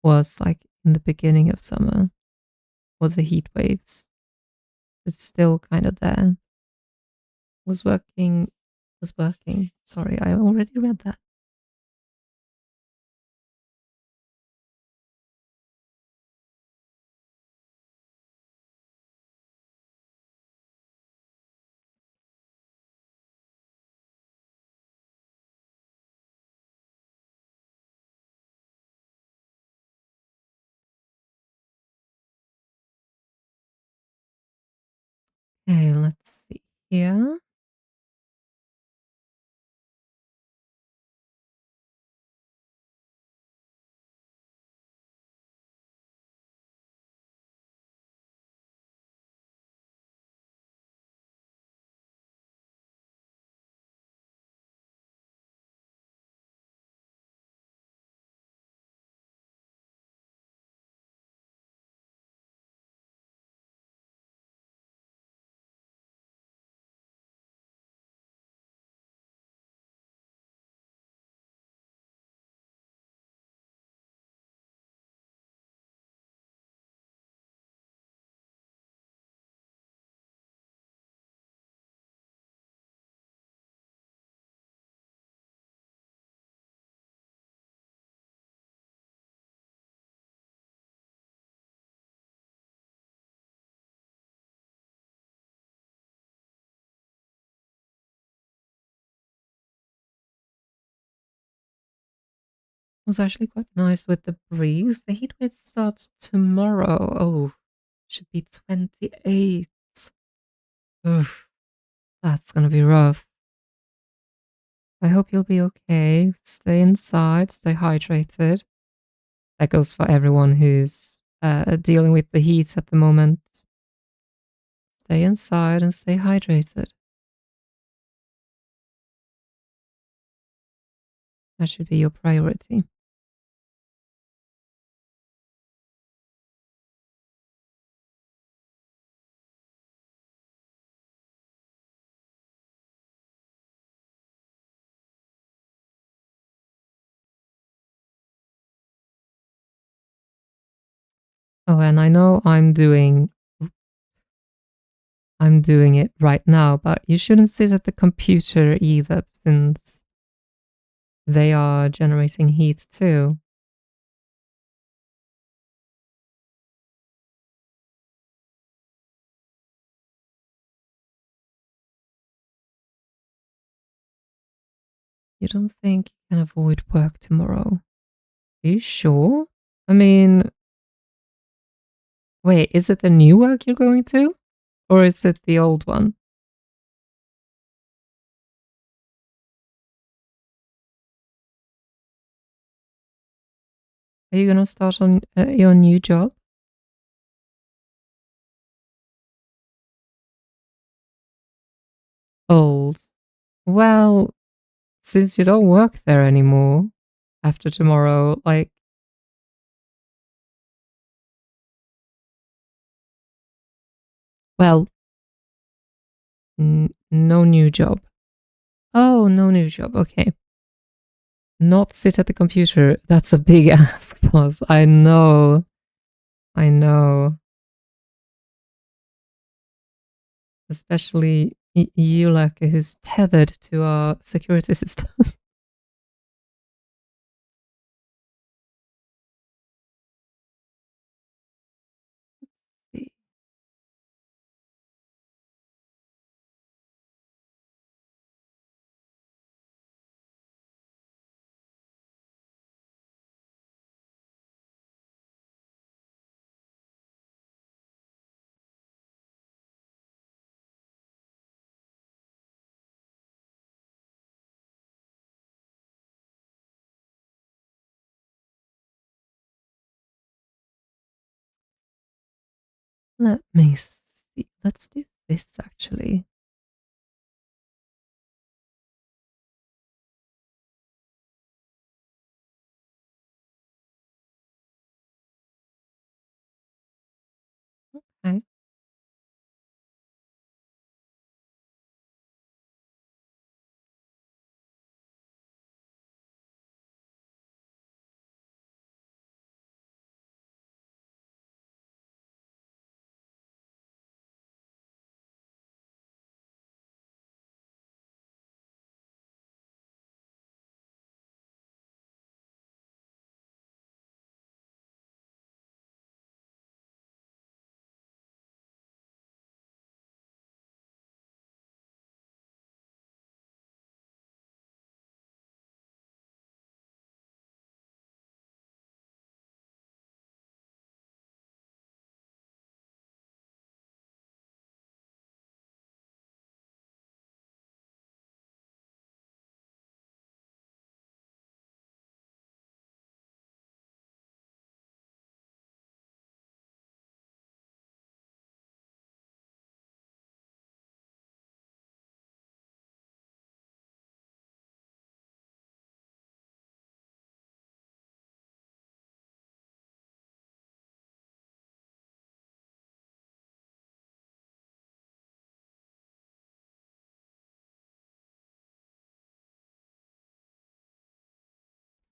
was like in the beginning of summer or the heat waves. It's still kind of there. Was working, was working. Sorry, I already read that. Okay, let's see here. It was actually quite nice with the breeze. The heat wave starts tomorrow. Oh, should be 28. Oof, that's gonna be rough. I hope you'll be okay. Stay inside, stay hydrated. That goes for everyone who's dealing with the heat at the moment. Stay inside and stay hydrated. That should be your priority. Oh, and I know I'm doing it right now, but you shouldn't sit at the computer either, since they are generating heat too. You don't think you can avoid work tomorrow? Are you sure? I mean, wait, is it the new work you're going to? Or is it the old one? Are you going to start on your new job? Old. Well, since you don't work there anymore after tomorrow, like, well, no new job. Oh, no new job. Okay. Not sit at the computer. That's a big ask, boss. I know. I know. Especially you, like, who's tethered to our security system. Let me see. Let's do this actually. Okay.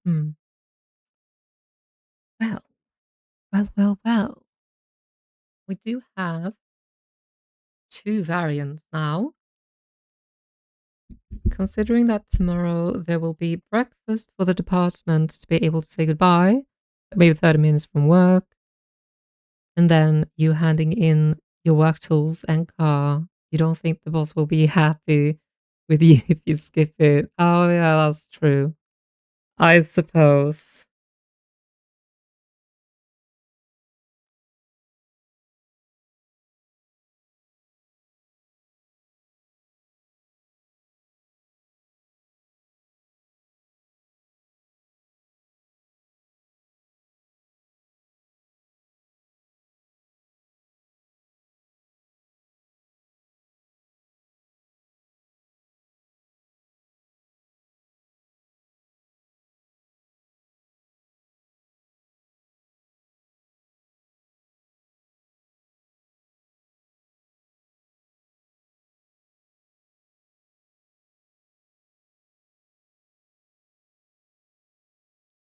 Hmm. Well, well. We do have 2 variants now. Considering that tomorrow there will be breakfast for the department to be able to say goodbye, maybe 30 minutes from work, and then you handing in your work tools and car, you don't think the boss will be happy with you if you skip it? Oh, yeah, that's true. I suppose.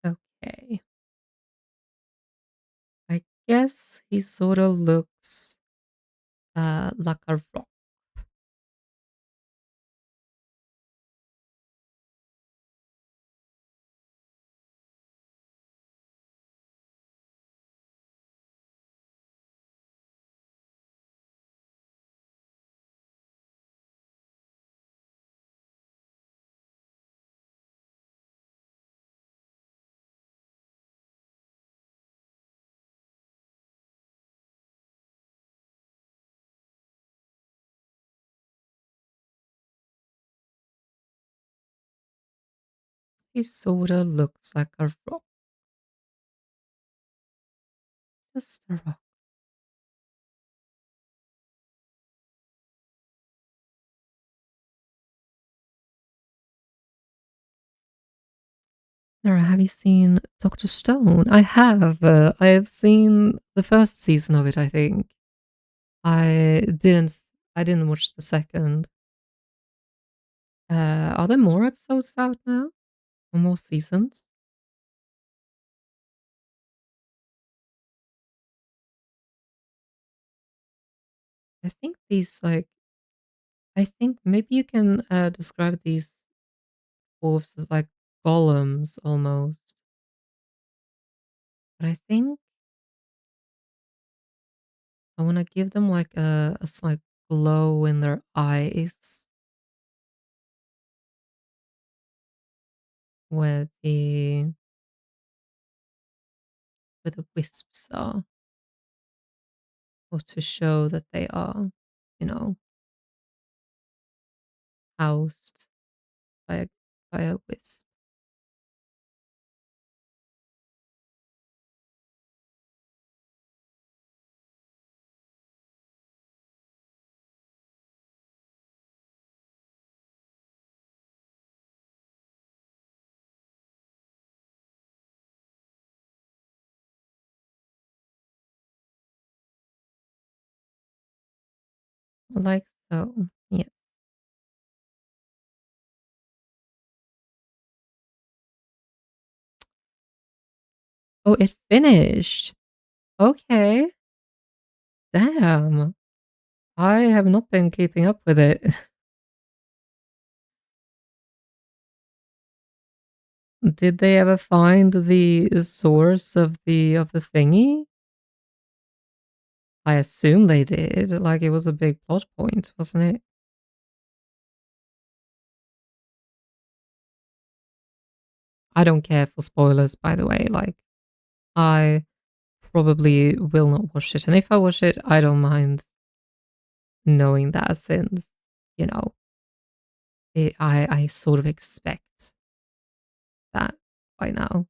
Okay. I guess he sort of looks like a rock. He sort of looks like a rock. Just a rock. Sarah, have you seen Dr. Stone? I have. I have seen the first season of it, I think. I didn't I didn't watch the second. Are there more episodes out now? Or more seasons? I think these like I think maybe you can describe these dwarves as like golems almost. But I think I want to give them like a slight glow in their eyes where the wisps are, or to show that they are, you know, housed by a wisp. Like so. Yes. Oh, it finished. Okay. Damn. I have not been keeping up with it. Did they ever find the source of the thingy? I assume they did. Like it was a big plot point, wasn't it? I don't care for spoilers, by the way. Like I probably will not watch it, and if I watch it, I don't mind knowing that since you know I sort of expect that by now.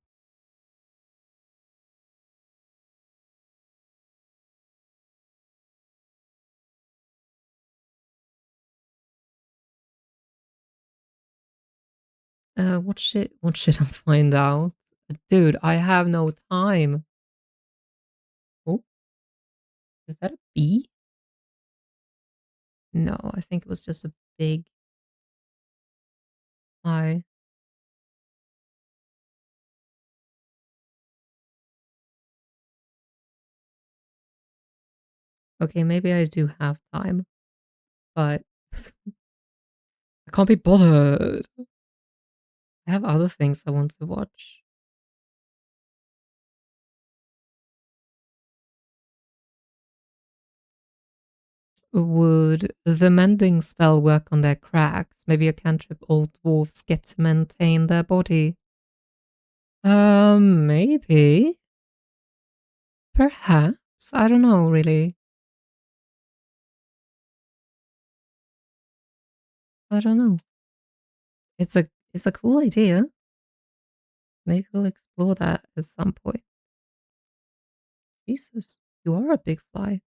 Watch it and find out. Dude, I have no time. Oh, is that a bee? No, I think it was just a big eye. Okay, maybe I do have time, but I can't be bothered. I have other things I want to watch. Would the mending spell work on their cracks? Maybe a cantrip old dwarves get to maintain their body. Maybe. Perhaps. I don't know, really. I don't know. It's a cool idea. Maybe we'll explore that at some point. Jesus, you are a big fly.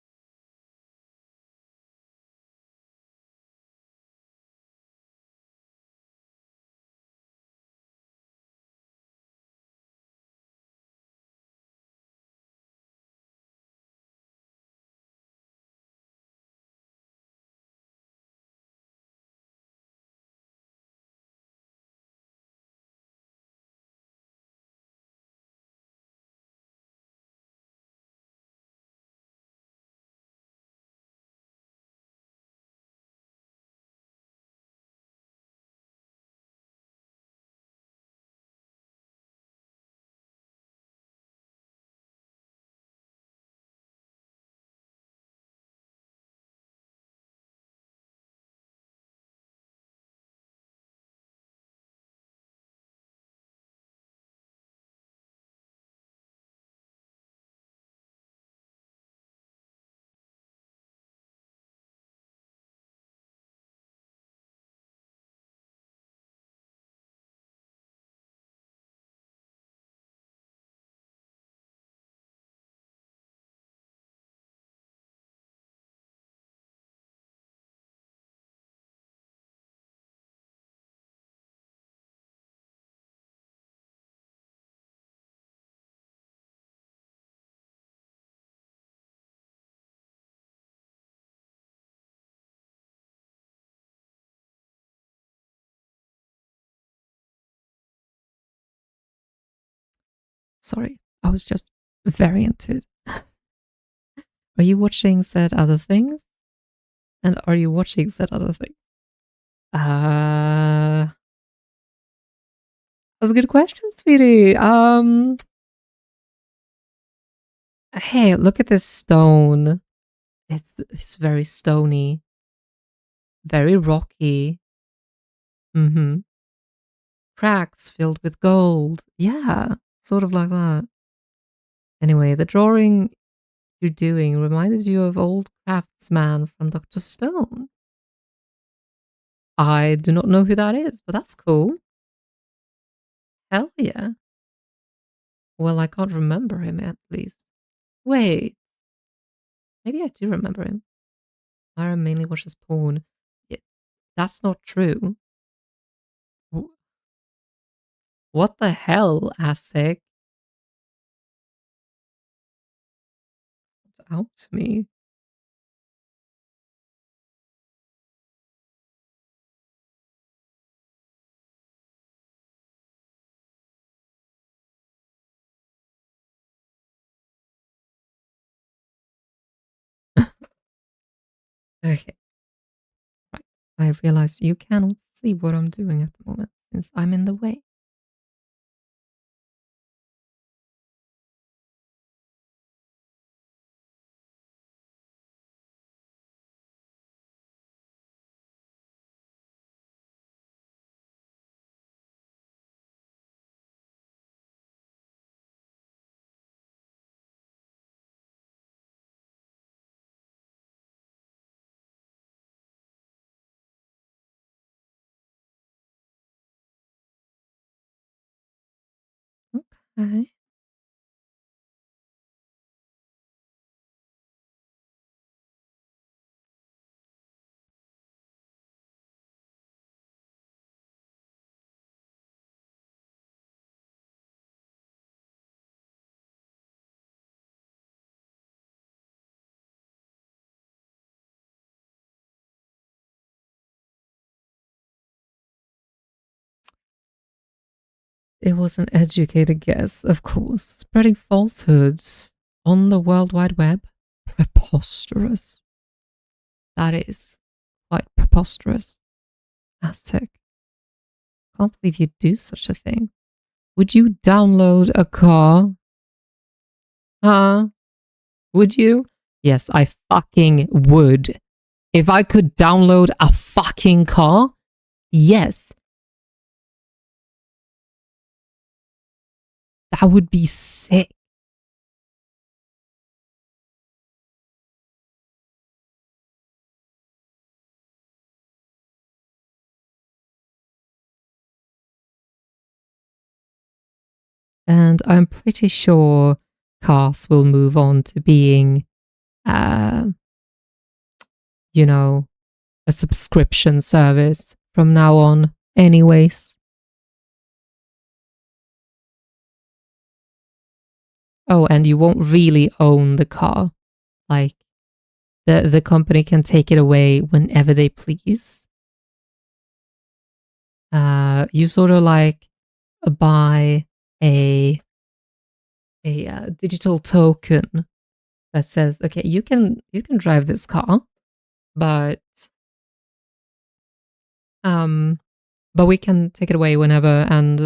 Sorry, I was just very into it. Are you watching said other things? And are you watching said other things? That's a good question, sweetie. Hey, look at this stone. It's very stony, very rocky. Mm-hmm. Cracks filled with gold. Yeah, sort of like that. Anyway, the drawing you're doing reminded you of old craftsman from Dr. Stone. I do not know who that is, but that's cool. Hell yeah. Well, I can't remember him at least. Wait, maybe I do remember him. Myra mainly watches porn. Yeah, that's not true. What the hell, Aztec? Out me. Okay, right. I realize you cannot see what I'm doing at the moment since I'm in the way. Okay. It was an educated guess, of course. Spreading falsehoods on the World Wide Web. preposterous. That is quite preposterous. Aztec. Can't believe you'd do such a thing. Would you download a car? Huh? Would you? Yes, I fucking would. If I could download a fucking car, yes. That would be sick. And I'm pretty sure cars will move on to being, uh, you know, a subscription service from now on, anyways. Oh, and you won't really own the car. Like, the company can take it away whenever they please. You sort of like buy a digital token that says, okay, you can drive this car, but um, but we can take it away whenever, and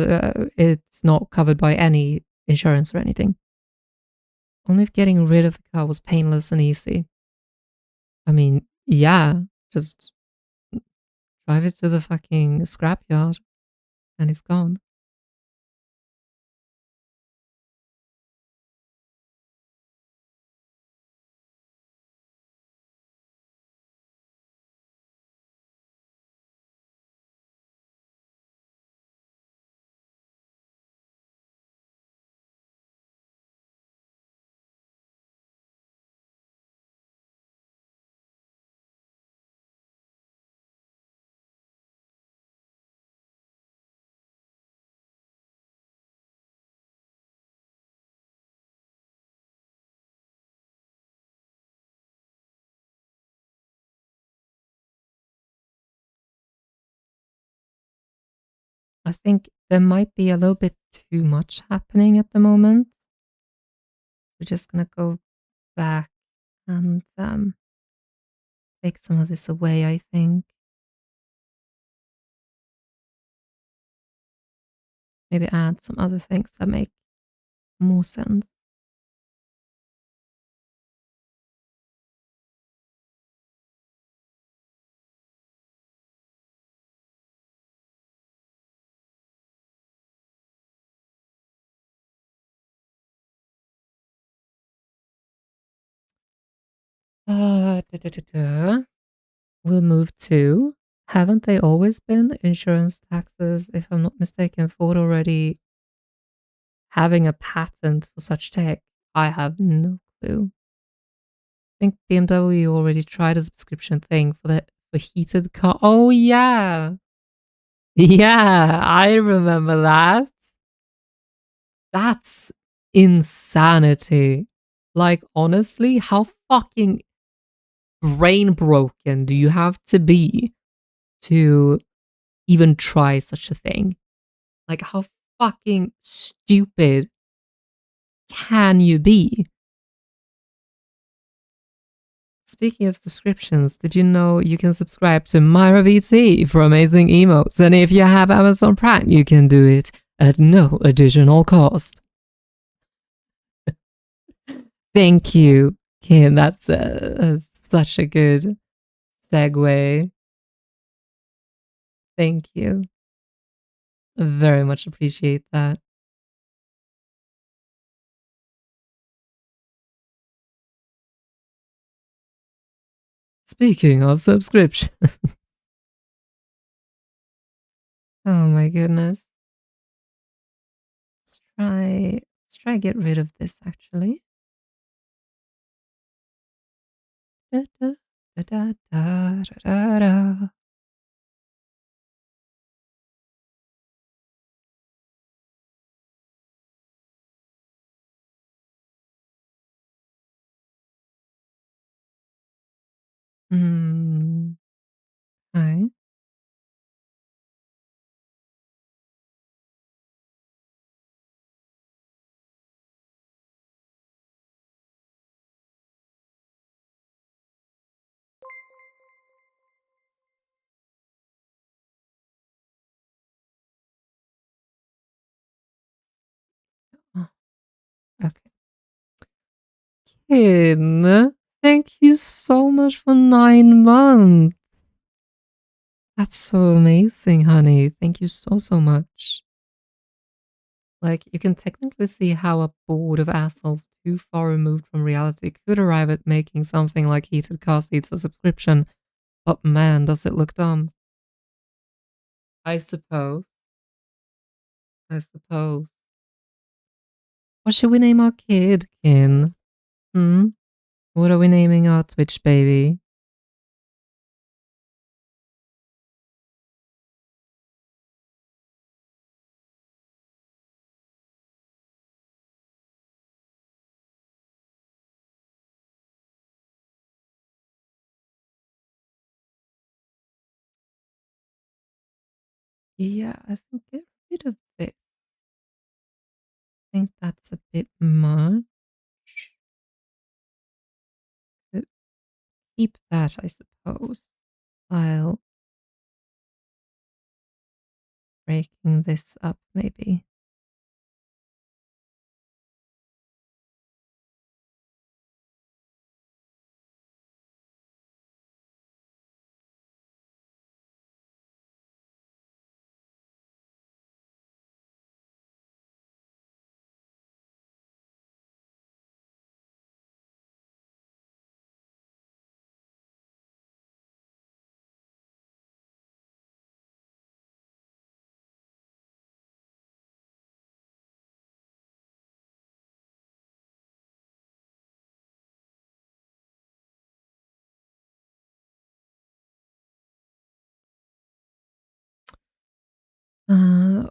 it's not covered by any insurance or anything. Only if getting rid of the car was painless and easy. I mean, yeah, just drive it to the fucking scrapyard and it's gone. I think there might be a little bit too much happening at the moment. We're just gonna go back and take some of this away, I think. Maybe add some other things that make more sense. Da, da, da, da. We'll move to, haven't they always been insurance taxes? If I'm not mistaken, Ford already having a patent for such tech. I have no clue. I think BMW already tried a subscription thing for heated car. Oh yeah, yeah, I remember that. That's insanity. Like honestly, how fucking brain broken do you have to be to even try such a thing? Like, how fucking stupid can you be? Speaking of subscriptions, did you know you can subscribe to Myra VT for amazing emotes? And if you have Amazon Prime, you can do it at no additional cost. Thank you, Kim. That's such a good segue. Thank you. Very much appreciate that. Speaking of subscription. Oh my goodness. Let's try get rid of this actually. Da, da, da, da, da, da, da. Mm, okay. Okay. Kin, thank you so much for 9 months. That's so amazing, honey. Thank you so, so much. Like, you can technically see how a board of assholes too far removed from reality could arrive at making something like heated car seats a subscription. But man, does it look dumb. I suppose. I suppose. What should we name our kid, Kin? Hmm? What are we naming our Twitch baby? Yeah, I think get rid of this. I think that's a bit much. Keep that, I suppose, while breaking this up, maybe.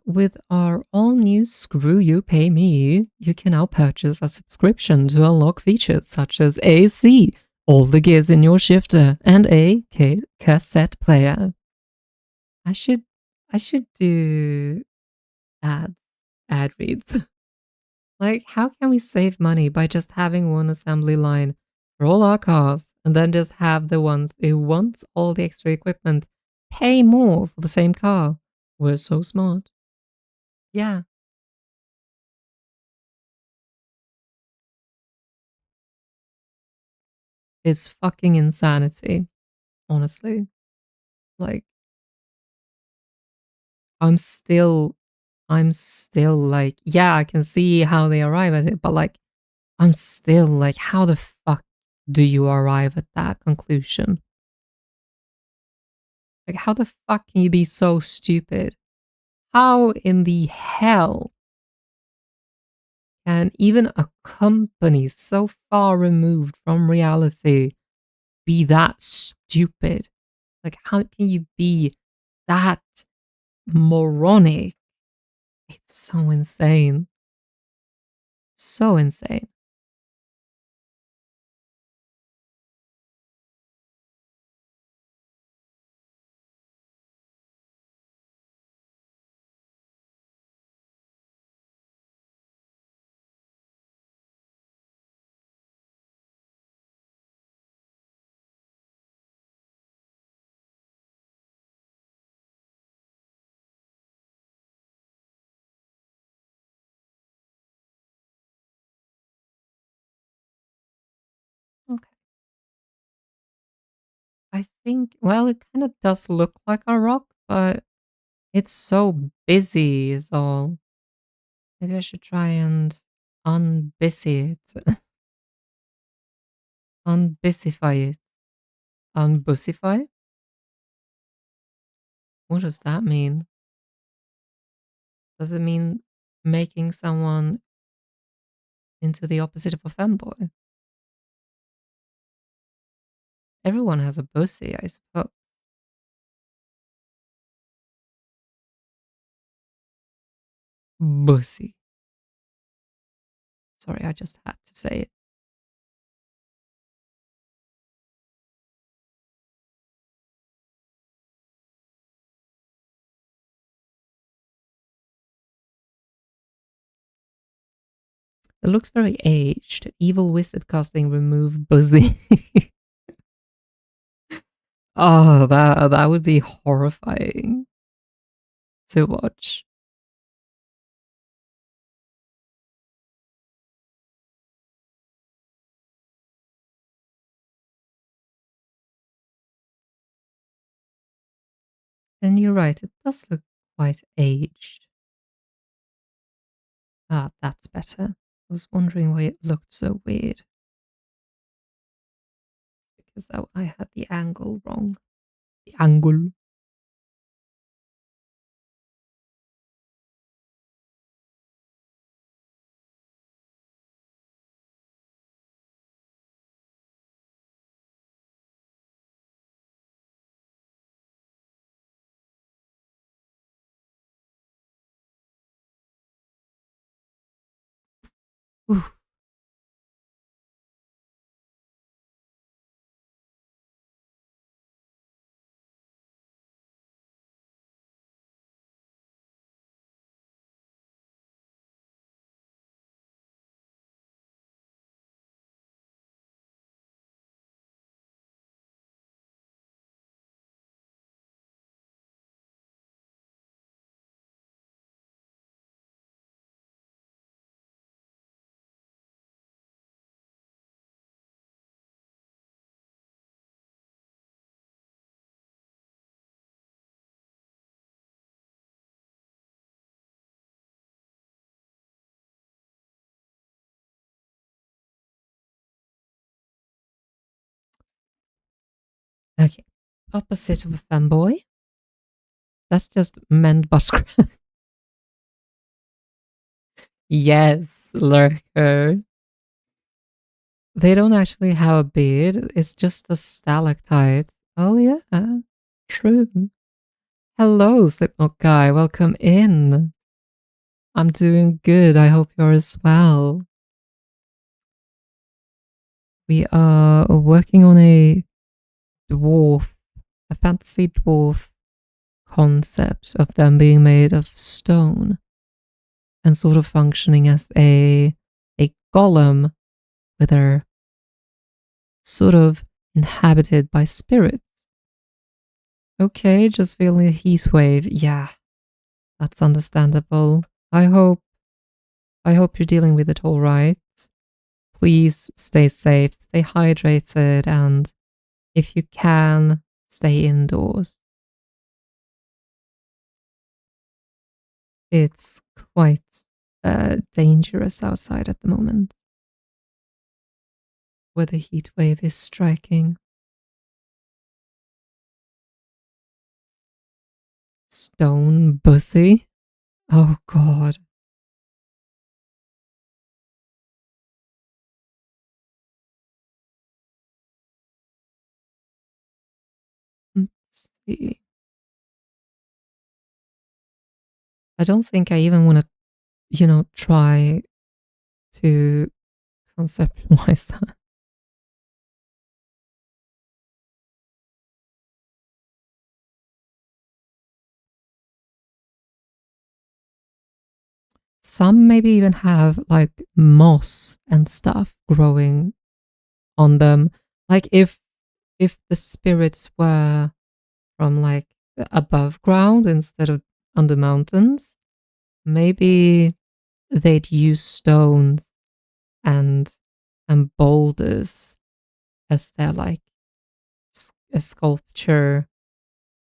With our all new Screw You Pay Me, you can now purchase a subscription to unlock features such as AC, all the gears in your shifter, and a cassette player. I should do ad ad reads. Like, how can we save money by just having one assembly line for all our cars and then just have the ones who want all the extra equipment pay more for the same car? We're so smart. Yeah. It's fucking insanity, honestly. Like, I'm still like, yeah, I can see how they arrive at it, but like, I'm still like, how the fuck do you arrive at that conclusion? Like, how the fuck can you be so stupid? How in the hell can even a company so far removed from reality be that stupid? Like, how can you be that moronic? It's so insane. So insane. Okay. I think, well, it kind of does look like a rock, but it's so busy, is all. Maybe I should try and unbusy it. Unbusify it. Unbusify? What does that mean? Does it mean making someone into the opposite of a femboy? Everyone has a pussy, I suppose. Bussy. Sorry, I just had to say it. It looks very aged. Evil wizard casting remove bussy. Oh, that would be horrifying to watch. And you're right, it does look quite aged. Ah, that's better. I was wondering why it looked so weird. Because I had the angle wrong. The angle. Ooh. Okay. Opposite of a fanboy. That's just men butt crack. Yes, lurker. They don't actually have a beard. It's just a stalactite. Oh yeah, true. Hello, Slipknot guy. Welcome in. I'm doing good. I hope you're as well. We are working on a dwarf, a fantasy dwarf concept of them being made of stone and sort of functioning as a golem, where they're sort of inhabited by spirits. Okay, just feeling a heat wave. Yeah, that's understandable. I hope you're dealing with it all right. Please stay safe, stay hydrated, and if you can, stay indoors. It's quite dangerous outside at the moment, where the heat wave is striking. Stone bussy? Oh god. Let's see. I don't think I even want to, try to conceptualize that. Some maybe even have like moss and stuff growing on them. Like if the spirits were from like above ground instead of under mountains, maybe they'd use stones and boulders as their like a sculpture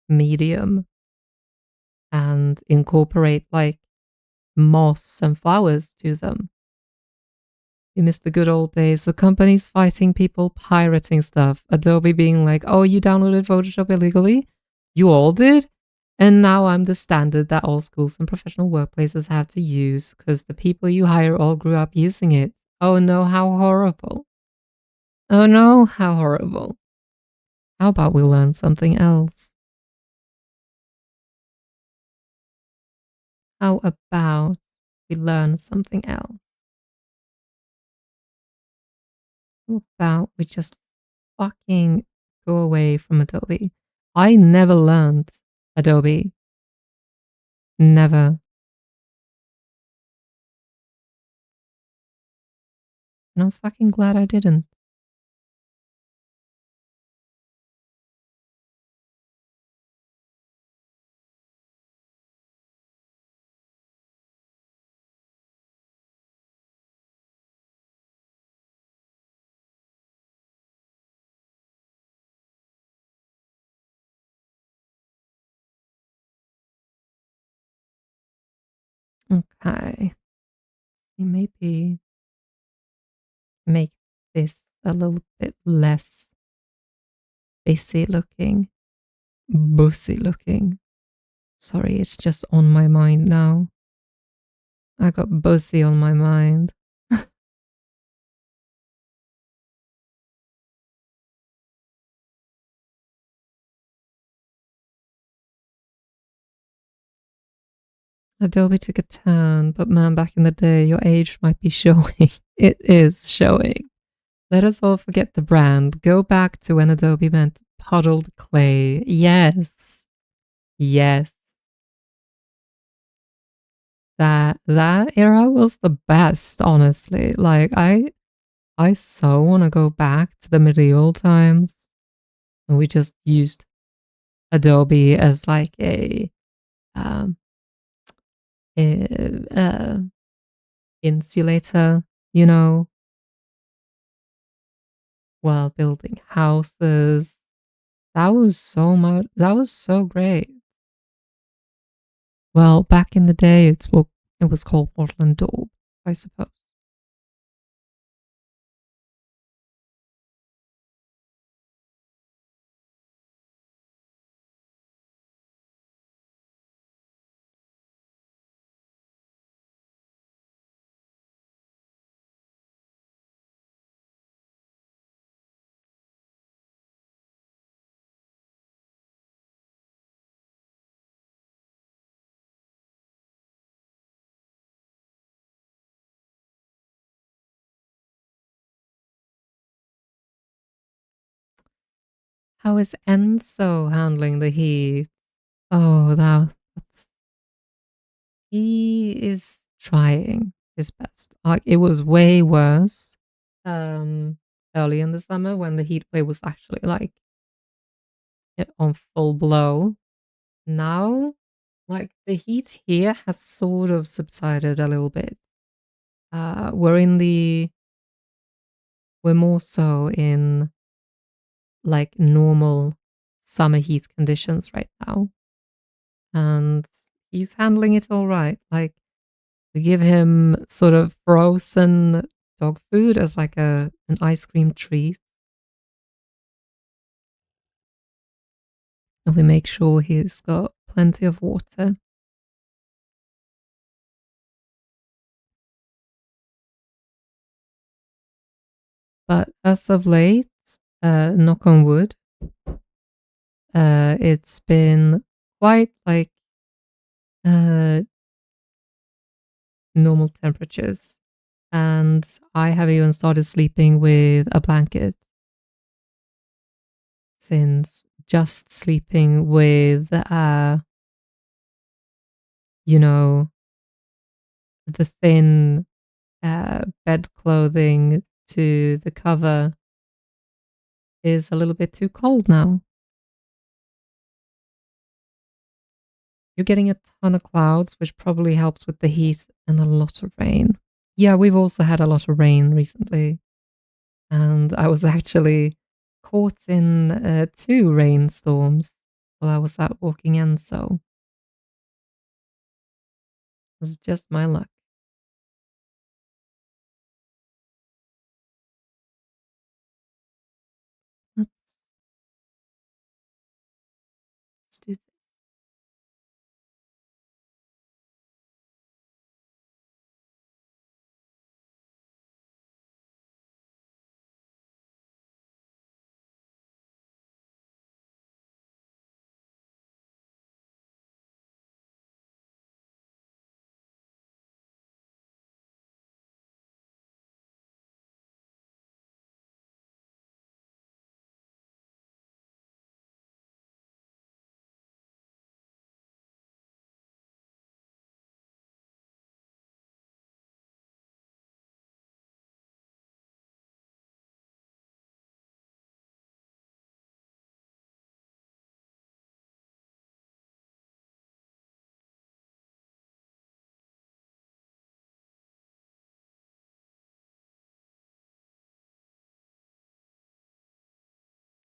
medium and incorporate like moss and flowers to them. You miss the good old days of companies fighting people pirating stuff. Adobe being like, oh, you downloaded Photoshop illegally? You all did? And now I'm the standard that all schools and professional workplaces have to use because the people you hire all grew up using it. Oh no, how horrible. Oh no, how horrible. How about we learn something else? How about we learn something else? How about we just fucking go away from Adobe? I never learned Adobe. Never. And I'm fucking glad I didn't. Okay. Maybe make this a little bit less busy looking, bussy looking. Sorry, it's just on my mind now. I got bussy on my mind. Adobe took a turn, but man, back in the day, your age might be showing. It is showing. Let us all forget the brand. Go back to when Adobe meant puddled clay. Yes. Yes. That era was the best, honestly. Like I so want to go back to the medieval times. And we just used Adobe as like um a insulator, you know, while building houses. That was so great. Well, back in the day, it was called Wattle and Daub, I suppose. How is Enzo handling the heat? Oh, that's he is trying his best. Like it was way worse um early in the summer when the heat wave was actually like on full blow. Now, like the heat here has sort of subsided a little bit. Uh, we're in the we're more so in like normal summer heat conditions right now, and he's handling it all right. Like we give him sort of frozen dog food as like an ice cream treat, and we make sure he's got plenty of water. But as of late, knock on wood, it's been quite like uh, normal temperatures. And I have even started sleeping with a blanket since just sleeping with, you know, the thin bed clothing to the cover is a little bit too cold now. You're getting a ton of clouds, which probably helps with the heat and a lot of rain. Yeah, we've also had a lot of rain recently. And I was actually caught in two rainstorms while I was out walking in, so it was just my luck. Let's, let's do this.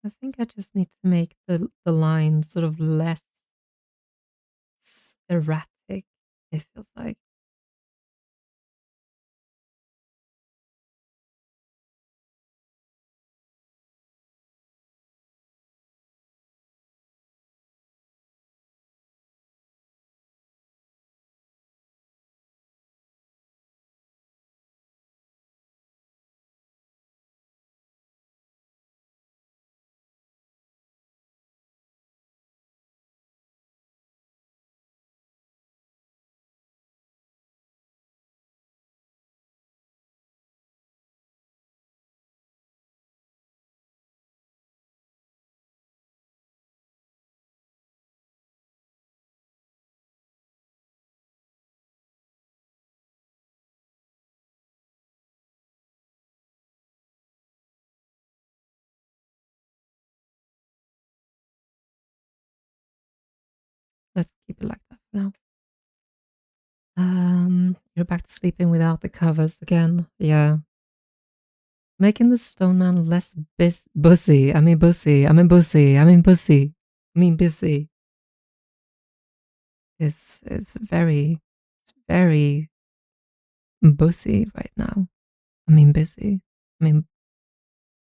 I think I just need to make the line sort of less erratic, it feels like. Let's keep it like that for now. You're back to sleeping without the covers again. Yeah. Making the stone man less bussy. I mean bussy. I mean bussy. I mean bussy. I mean busy. It's very bussy right now. I mean busy. I mean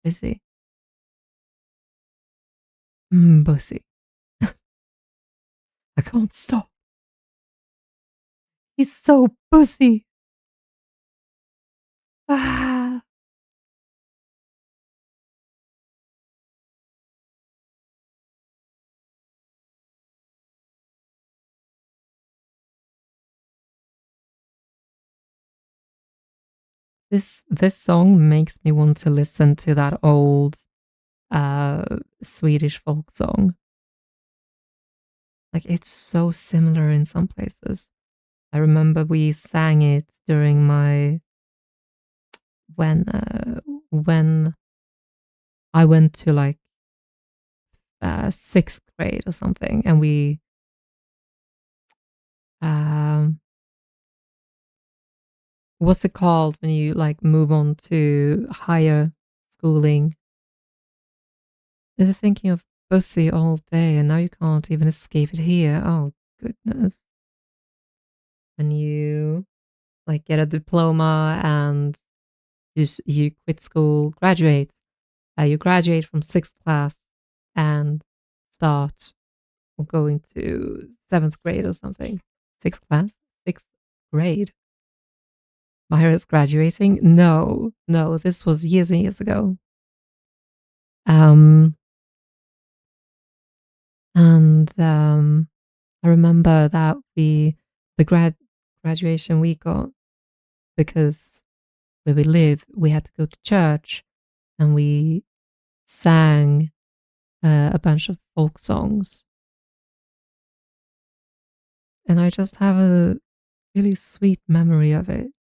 busy. Bussy. I can't stop. He's so bussy. Ah. This song makes me want to listen to that old uh Swedish folk song. Like it's so similar in some places. I remember we sang it during my when I went to like sixth grade or something, and we um what's it called when you like move on to higher schooling? They're thinking of bussy all day, and now you can't even escape it here. Oh goodness! When you like get a diploma and you quit school, graduate. You graduate from sixth class and start going to seventh grade or something. Sixth class, sixth grade. Myra's graduating. No, no, this was years and years ago. Um, and I remember that the graduation we got because where we live, we had to go to church and we sang a bunch of folk songs. And I just have a really sweet memory of it.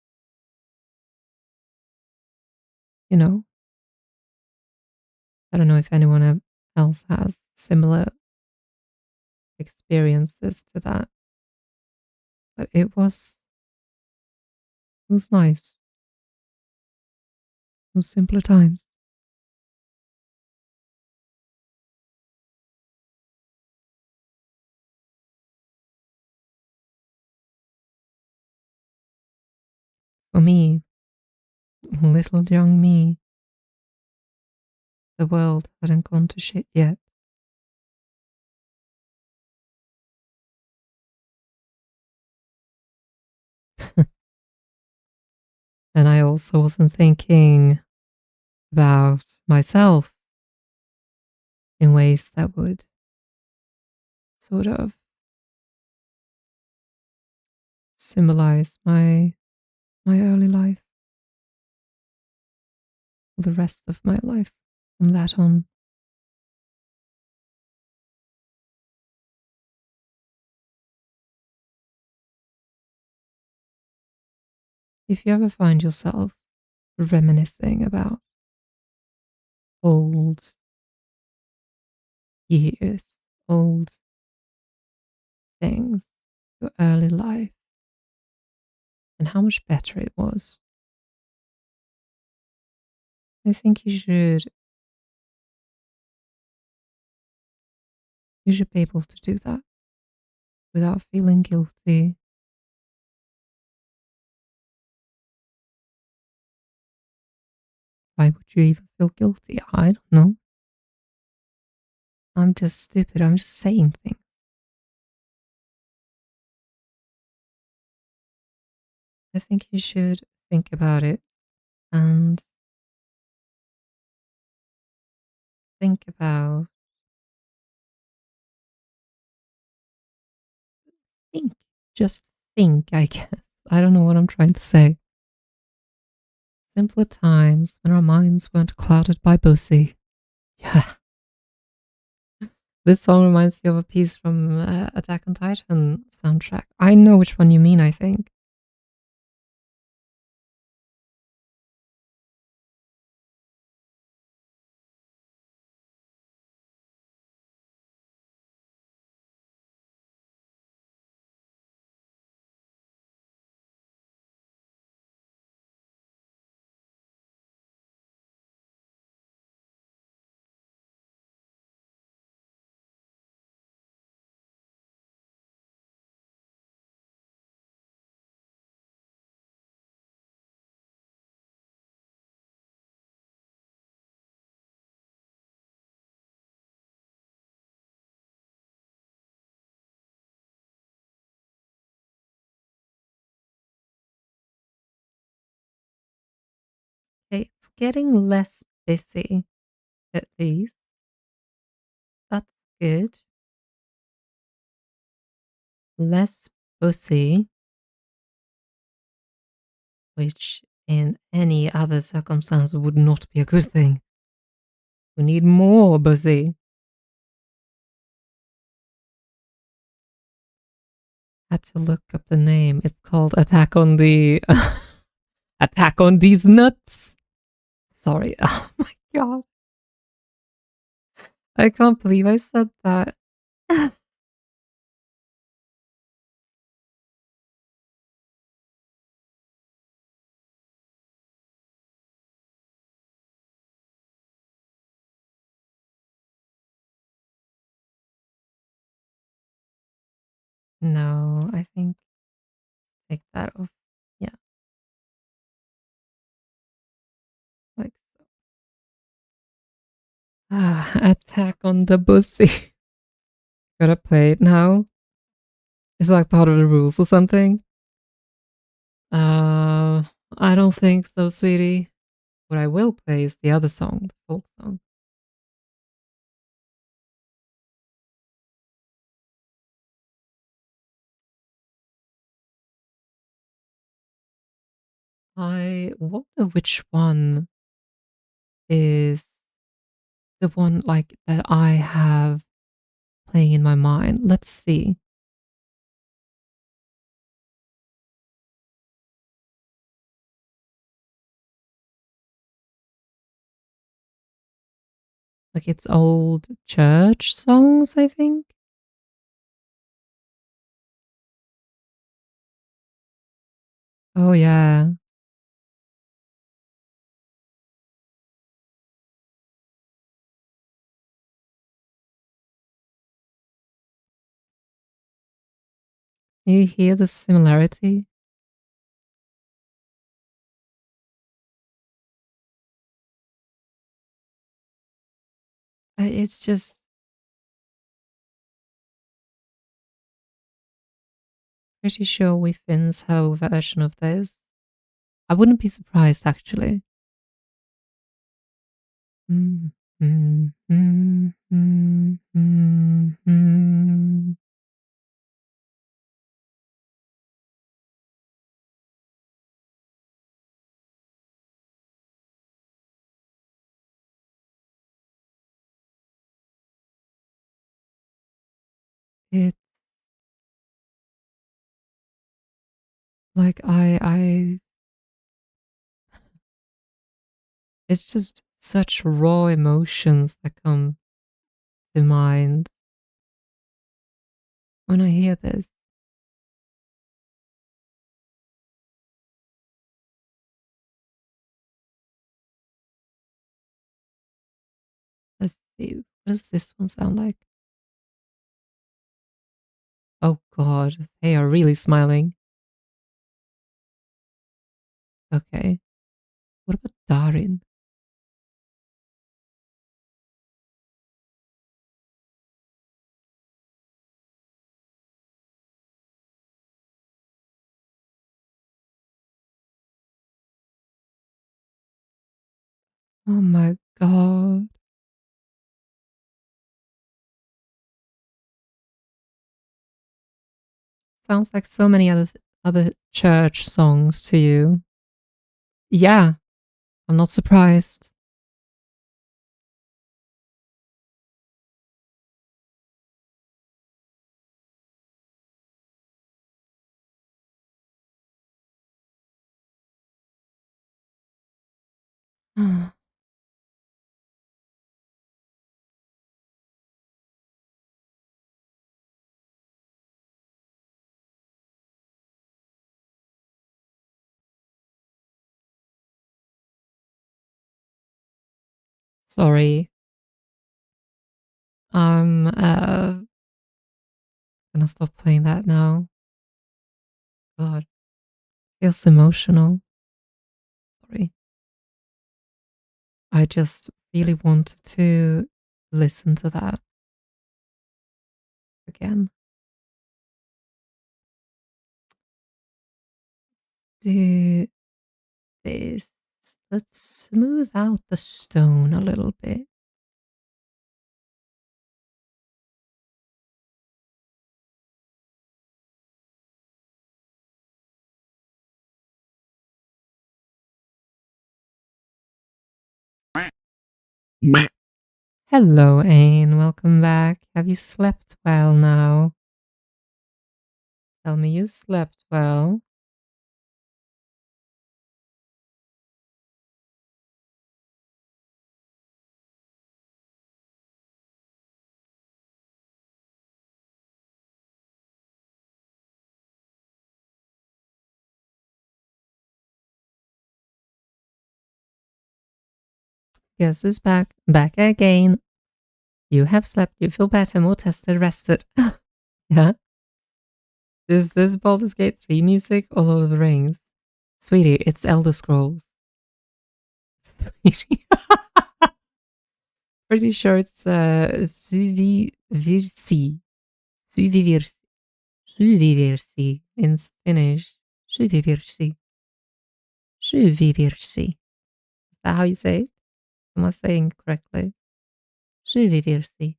You know, I don't know if anyone else has similar experiences to that, but it was nice. It was simpler times. For me, little young me, the world hadn't gone to shit yet. And I also wasn't thinking about myself in ways that would sort of symbolize my early life, the rest of my life from that on. If you ever find yourself reminiscing about old years, old things, your early life, and how much better it was, I think you should be able to do that without feeling guilty. Why would you even feel guilty? I don't know. I'm just stupid. I'm just saying things. I think you should think about it and think about think. Just think, I guess. I don't know what I'm trying to say. Simpler times when our minds weren't clouded by bussy. Yeah. This song reminds me of a piece from Attack on Titan soundtrack. I know which one you mean, I think. getting less busy, at least. That's good. Less bussy, which in any other circumstance would not be a good thing. We need more bussy. Had to look up the name. It's called Attack on the Attack on These Nuts. Sorry. Oh my god. I can't believe I said that. No, I think take that off. Yeah, like so. Attack on the Pussy. Gotta play it now. It's like part of the rules or something. Uh, I don't think so, sweetie. What I will play is the other song, the folk song. I wonder which one is the one like that I have playing in my mind. Let's see. Like it's old church songs, I think. Oh yeah. You hear the similarity? It's just pretty sure we Finns have a version of this. I wouldn't be surprised actually. Mm, mm, mm, mm, mm, mm. It's like it's just such raw emotions that come to mind when I hear this. Let's see. What does this one sound like? Oh God, they are really smiling. Okay. What about Darin? Oh my God. Sounds like so many other church songs to you. Yeah, I'm not surprised. Sorry. I'm gonna stop playing that now. God, feels emotional. Sorry. I just really wanted to listen to that again. Do this. Let's smooth out the stone a little bit. Hello, Ain. Welcome back. Have you slept well now? Tell me you slept well. Guess who's back? Back again. You have slept. You feel better, more tested, rested. Yeah? Is this Baldur's Gate 3 music or Lord of the Rings? Sweetie, it's Elder Scrolls. Sweetie. Pretty sure it's Suvivirsi. Suvivirsi. Suvivirsi in Finnish. Suvivirsi. Suvivirsi. Is that how you say it? Am I saying correctly? Suvivirsi.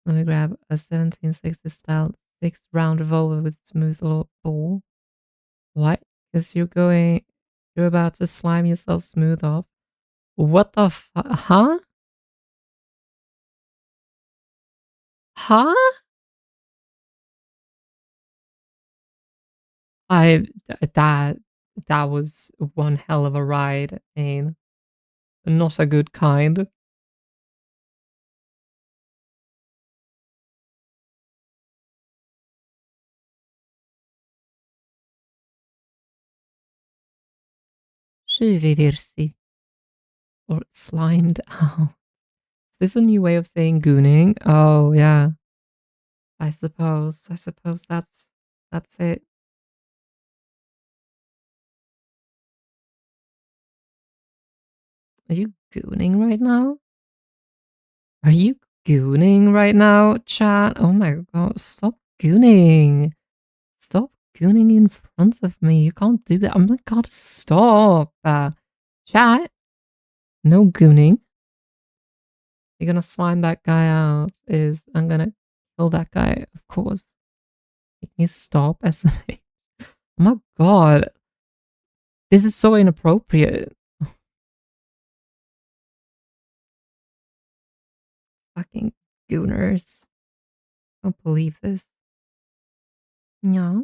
Let me grab a 1760 style 6-round revolver with smooth bore. What? Because you're about to slime yourself smooth off. What the huh? Huh? That that was one hell of a ride, and not a good kind. Tjuvvirsi. Or slimed out. Is this a new way of saying gooning? Oh yeah. I suppose. That's it. Are you gooning right now? Are you gooning right now, chat? Oh my god, stop gooning. Stop gooning in front of me. You can't do that. Oh my god, stop. Chat, no gooning. You're gonna slime that guy out. I'm gonna kill that guy, of course. Can you stop, SMA? Oh my god. This is so inappropriate. Fucking gooners. I don't believe this. Yeah.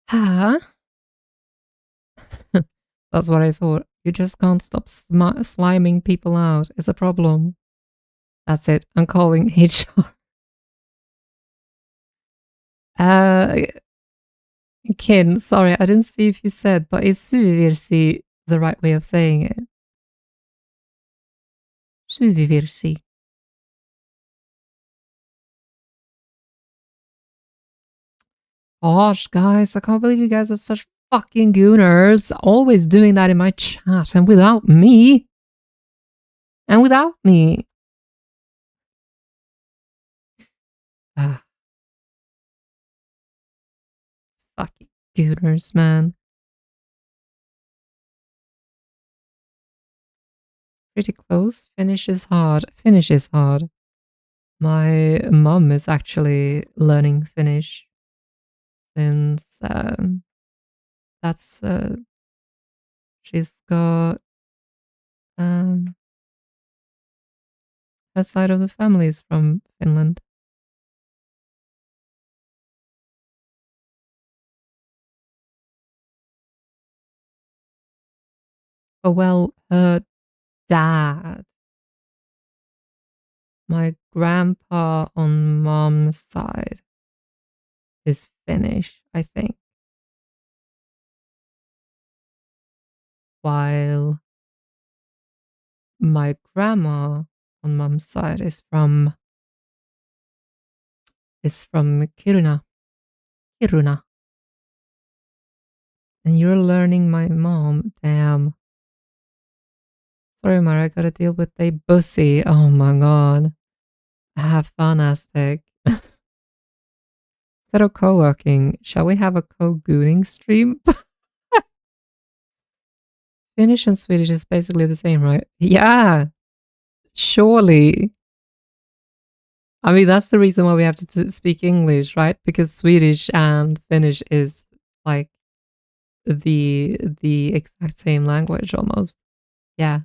Huh? That's what I thought. You just can't stop sliming people out. It's a problem. That's it. I'm calling HR. Uh, Kin, sorry, I didn't see if you said, but is Suvivirsi the right way of saying it? Suvivirsi. Gosh, guys, I can't believe you guys are such fucking gooners. Always doing that in my chat and without me. And without me. Ah, fucking gooners, man. Pretty close. Finish is hard. Finish is hard. My mum is actually learning Finnish since that's she's got um her side of the family is from Finland. Oh well, her dad, my grandpa on mom's side, is Finnish, I think. While my grandma on mom's side is from is from Kiruna. Kiruna. And you're learning my mom. Damn. Sorry, Mara, I gotta deal with a bussy. Oh my god. Have fun, Aztec. Instead of co-working, shall we have a co-gooning stream? Finnish and Swedish is basically the same, right? Yeah, surely. I mean, that's the reason why we have to speak English, right? Because Swedish and Finnish is like the exact same language almost. Yeah.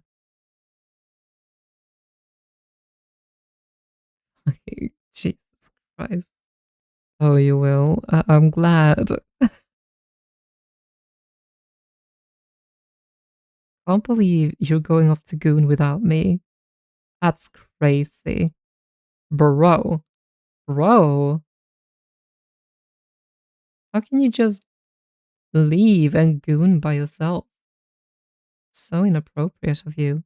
Okay. Jesus Christ. Oh, you will. I'm glad. Can't believe you're going off to Goon without me. That's crazy. Bro. Bro. How can you just leave and Goon by yourself? So inappropriate of you.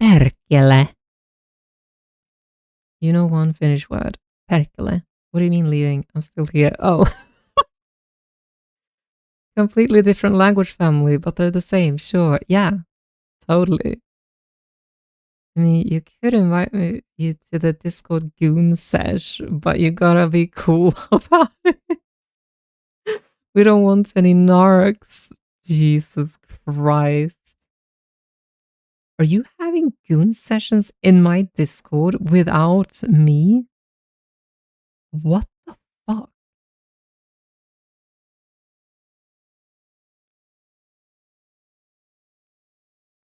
Perkele. You know one Finnish word. Perkele. What do you mean leaving? I'm still here. Oh, completely different language family, but they're the same. Sure. Yeah, totally. I mean, you could invite me you to the Discord goon sesh, but you gotta be cool about it. We don't want any narcs. Jesus Christ. Are you having goon sessions in my Discord without me? What the fuck?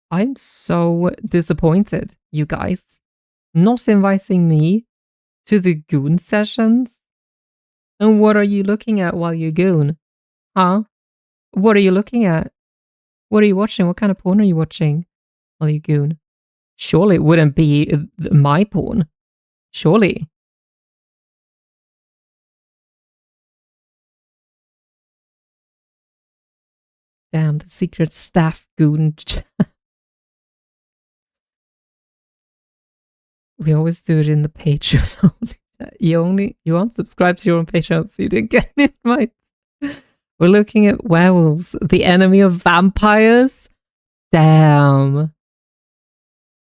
I'm so disappointed, you guys. Not inviting me to the goon sessions? And what are you looking at while you goon? Huh? What are you looking at? What are you watching? What kind of porn are you watching while you goon? Surely it wouldn't be my porn. Surely. Damn, the secret staff goon. We always do it in the Patreon only. You unsubscribe to your own Patreon, so you didn't get an invite. We're looking at werewolves, the enemy of vampires. Damn.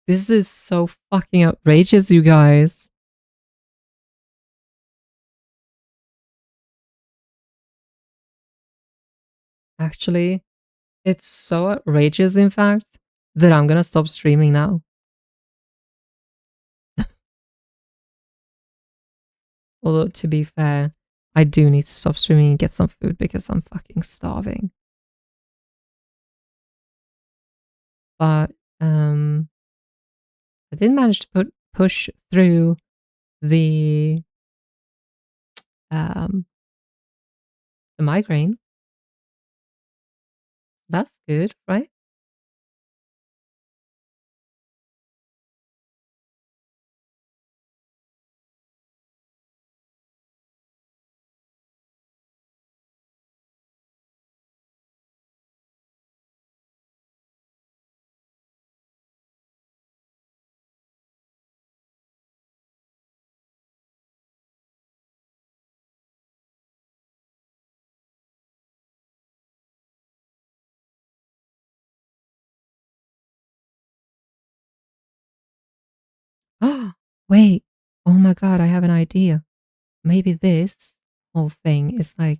This is so fucking outrageous, you guys. Actually, it's so outrageous, in fact, that I'm gonna stop streaming now. Although, to be fair, I do need to stop streaming and get some food because I'm fucking starving. But I did manage to push through the um the migraine. That's good, right? Oh, wait. Oh my god, I have an idea. Maybe this whole thing is like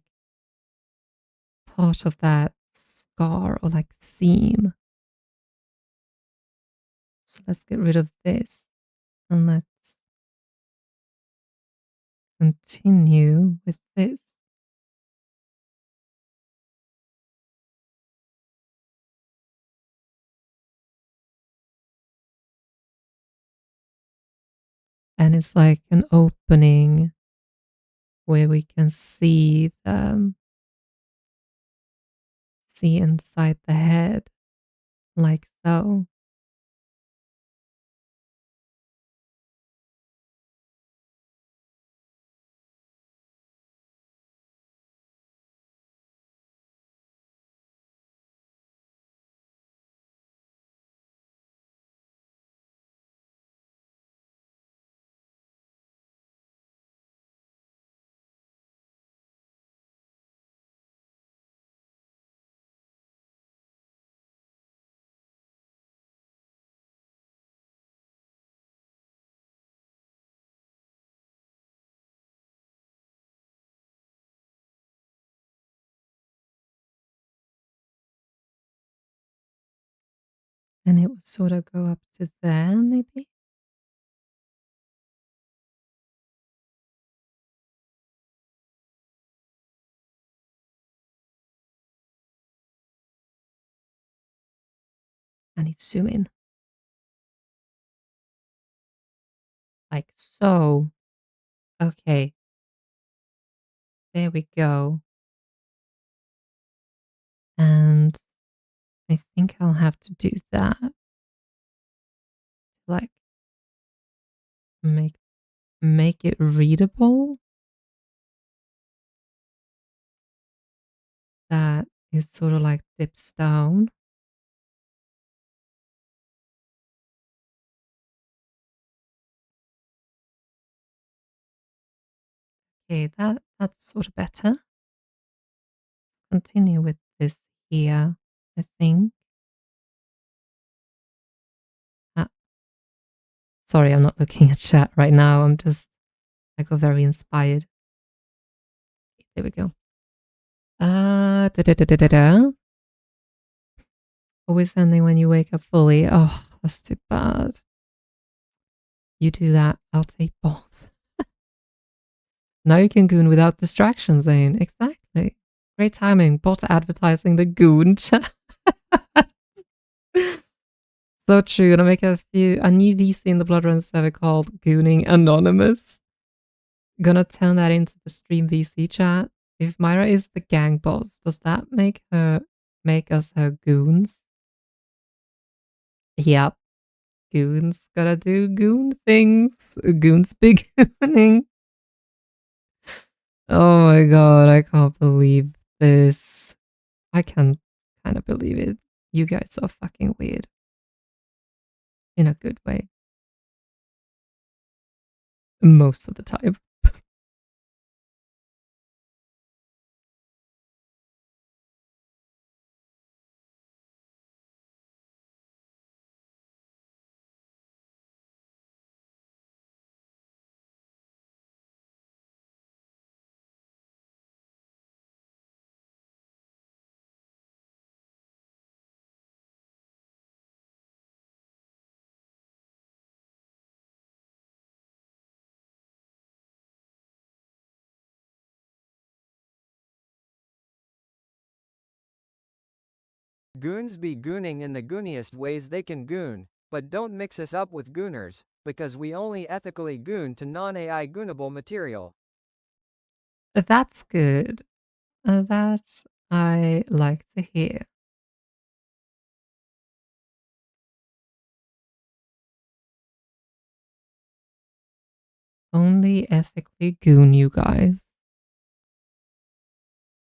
part of that scar or like seam. So let's get rid of this and let's continue with this. And it's like an opening where we can see see inside the head, like so. And it would sort of go up to there, maybe? I need to zoom in. Like so. Okay. There we go. And I think I'll have to do that. Like make it readable. That is sort of like dips down. Okay, that's sort of better. Let's continue with this here, I think. Uh, Sorry, I'm not looking at chat right now. I got very inspired. There we go. Da da da da da da. Always ending when you wake up fully. Oh, that's too bad. You do that, I'll take both. Now you can goon without distraction, Zane. Exactly. Great timing. Bot advertising the goon chat. So true. Gonna make a new VC in the Bloodrun server called Gooning Anonymous. Gonna turn that into the stream VC chat. If Myra is the gang boss, does that make us her goons? Yep. Goons gotta do goon things. Goons be gooning. Oh my god, I can't believe this. I can kind of believe it. You guys are fucking weird. In a good way. Most of the time. Goons be gooning in the gooniest ways they can goon, but don't mix us up with gooners, because we only ethically goon to non-AI goonable material. That's good. That I like to hear. Only ethically goon, you guys.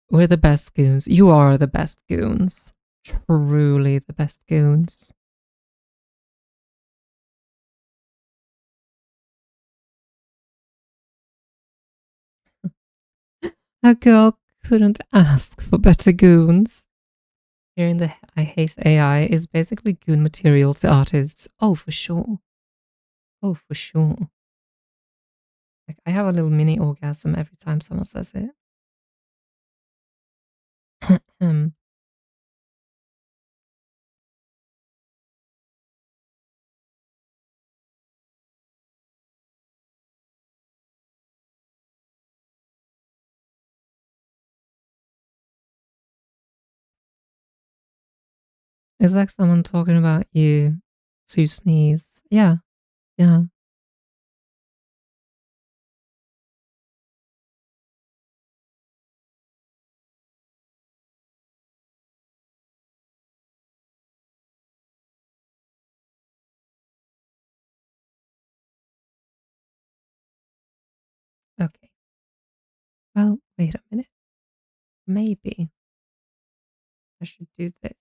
We're the best goons. You are the best goons. Truly the best goons. A girl couldn't ask for better goons. Here in the I Hate AI is basically goon material to artists. Oh, for sure. Oh, for sure. Like, I have a little mini orgasm every time someone says it. It's like someone talking about you. So you sneeze. Yeah, yeah. Okay. Well, wait a minute. Maybe I should do this.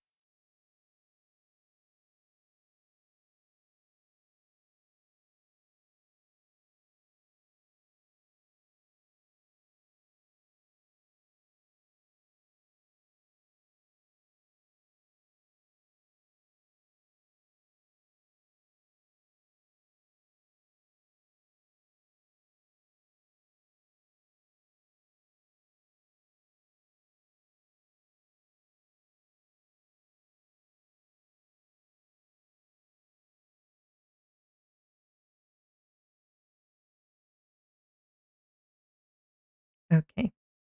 Okay,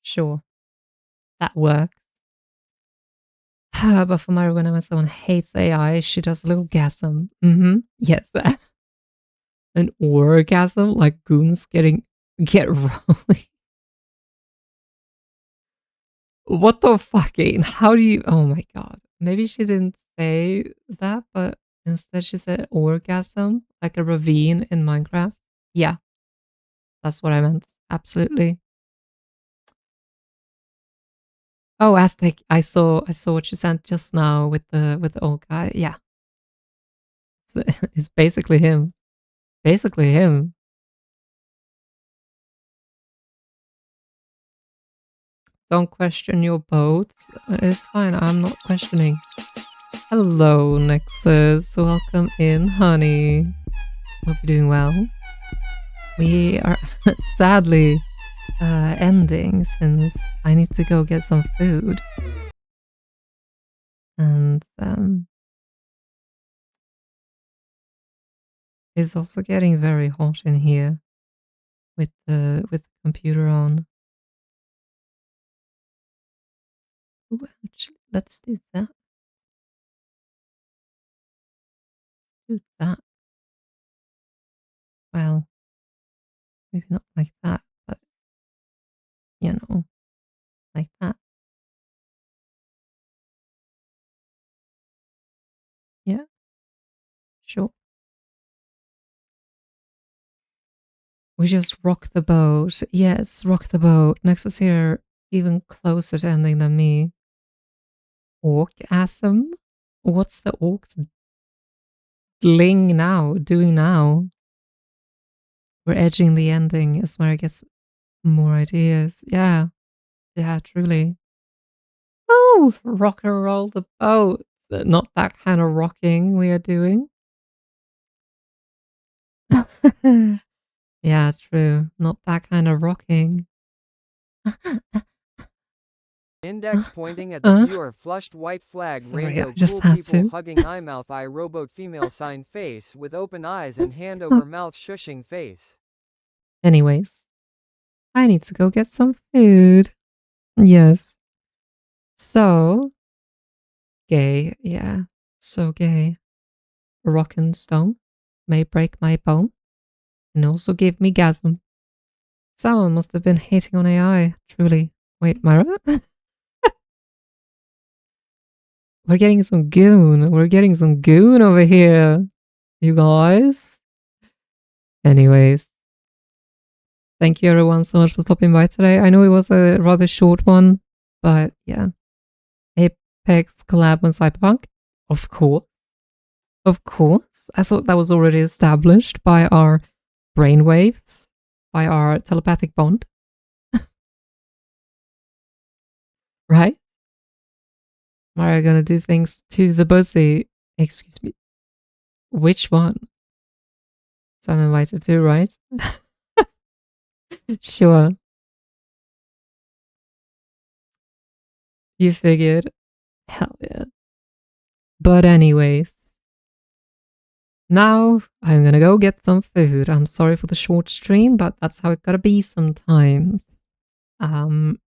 sure. That works. But for Mario, whenever someone hates AI, she does a little gasm. Yes. An orgasm? Like goons get rolling. What the fucking? How do you? Oh my god. Maybe she didn't say that, but instead she said orgasm, like a ravine in Minecraft. Yeah, that's what I meant. Absolutely. Oh, Aztec. I saw what you sent just now with the old guy. Yeah, it's basically him. Basically him. Don't question your boat. It's fine. I'm not questioning. Hello, Nexus. Welcome in, honey. Hope you're doing well. We are sadly ending since I need to go get some food. And it's also getting very hot in here with the computer on. Ooh, actually, let's do that. Do that. Well, maybe not like that, but you know, like that. Yeah, sure. We just rock the boat. Yes, rock the boat. Nexus here, even closer to ending than me. Orgasm? What's the orcs doing now? We're edging the ending is where I get more ideas. Yeah, yeah, truly. Oh, rock and roll the boat. Not that kind of rocking we are doing. Yeah, true. Not that kind of rocking. Index pointing at the viewer flushed white flag Sorry, I rainbow just cool had people to. hugging eye mouth eye rowboat female sign face with open eyes and hand over mouth shushing face. Anyways, I need to go get some food. Yes. So gay, yeah. So gay. Rock and stone may break my bone and also give me gasm. Someone must have been hating on AI, truly. Wait, Myra? We're getting some goon. We're getting some goon over here, you guys. Anyways, thank you everyone so much for stopping by today. I know it was a rather short one, but yeah. Apex collab on Cyberpunk? Of course. Of course. I thought that was already established by our brainwaves, by our telepathic bond, right? Mario gonna do things to the pussy. Excuse me. Which one? So I'm invited to, right? Sure. You figured. Hell yeah. But anyways, now I'm gonna go get some food. I'm sorry for the short stream, but that's how it gotta be sometimes. Um,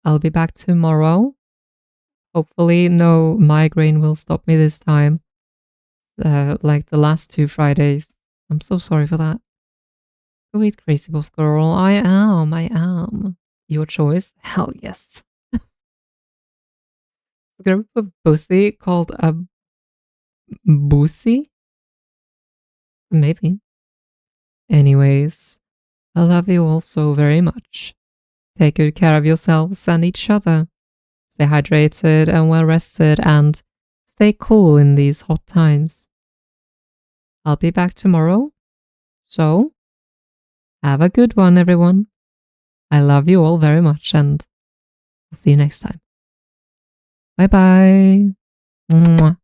I'll be back tomorrow. Hopefully, no migraine will stop me this time. Like the last 2 Fridays. I'm so sorry for that. Go eat Crazy Boss Girl. I am. Your choice? Hell yes. A group of pussy called a boosie? Maybe. Anyways, I love you all so very much. Take good care of yourselves and each other. Stay hydrated and well rested and stay cool in these hot times. I'll be back tomorrow. So, have a good one, everyone. I love you all very much and I'll see you next time. Bye bye. Mwah.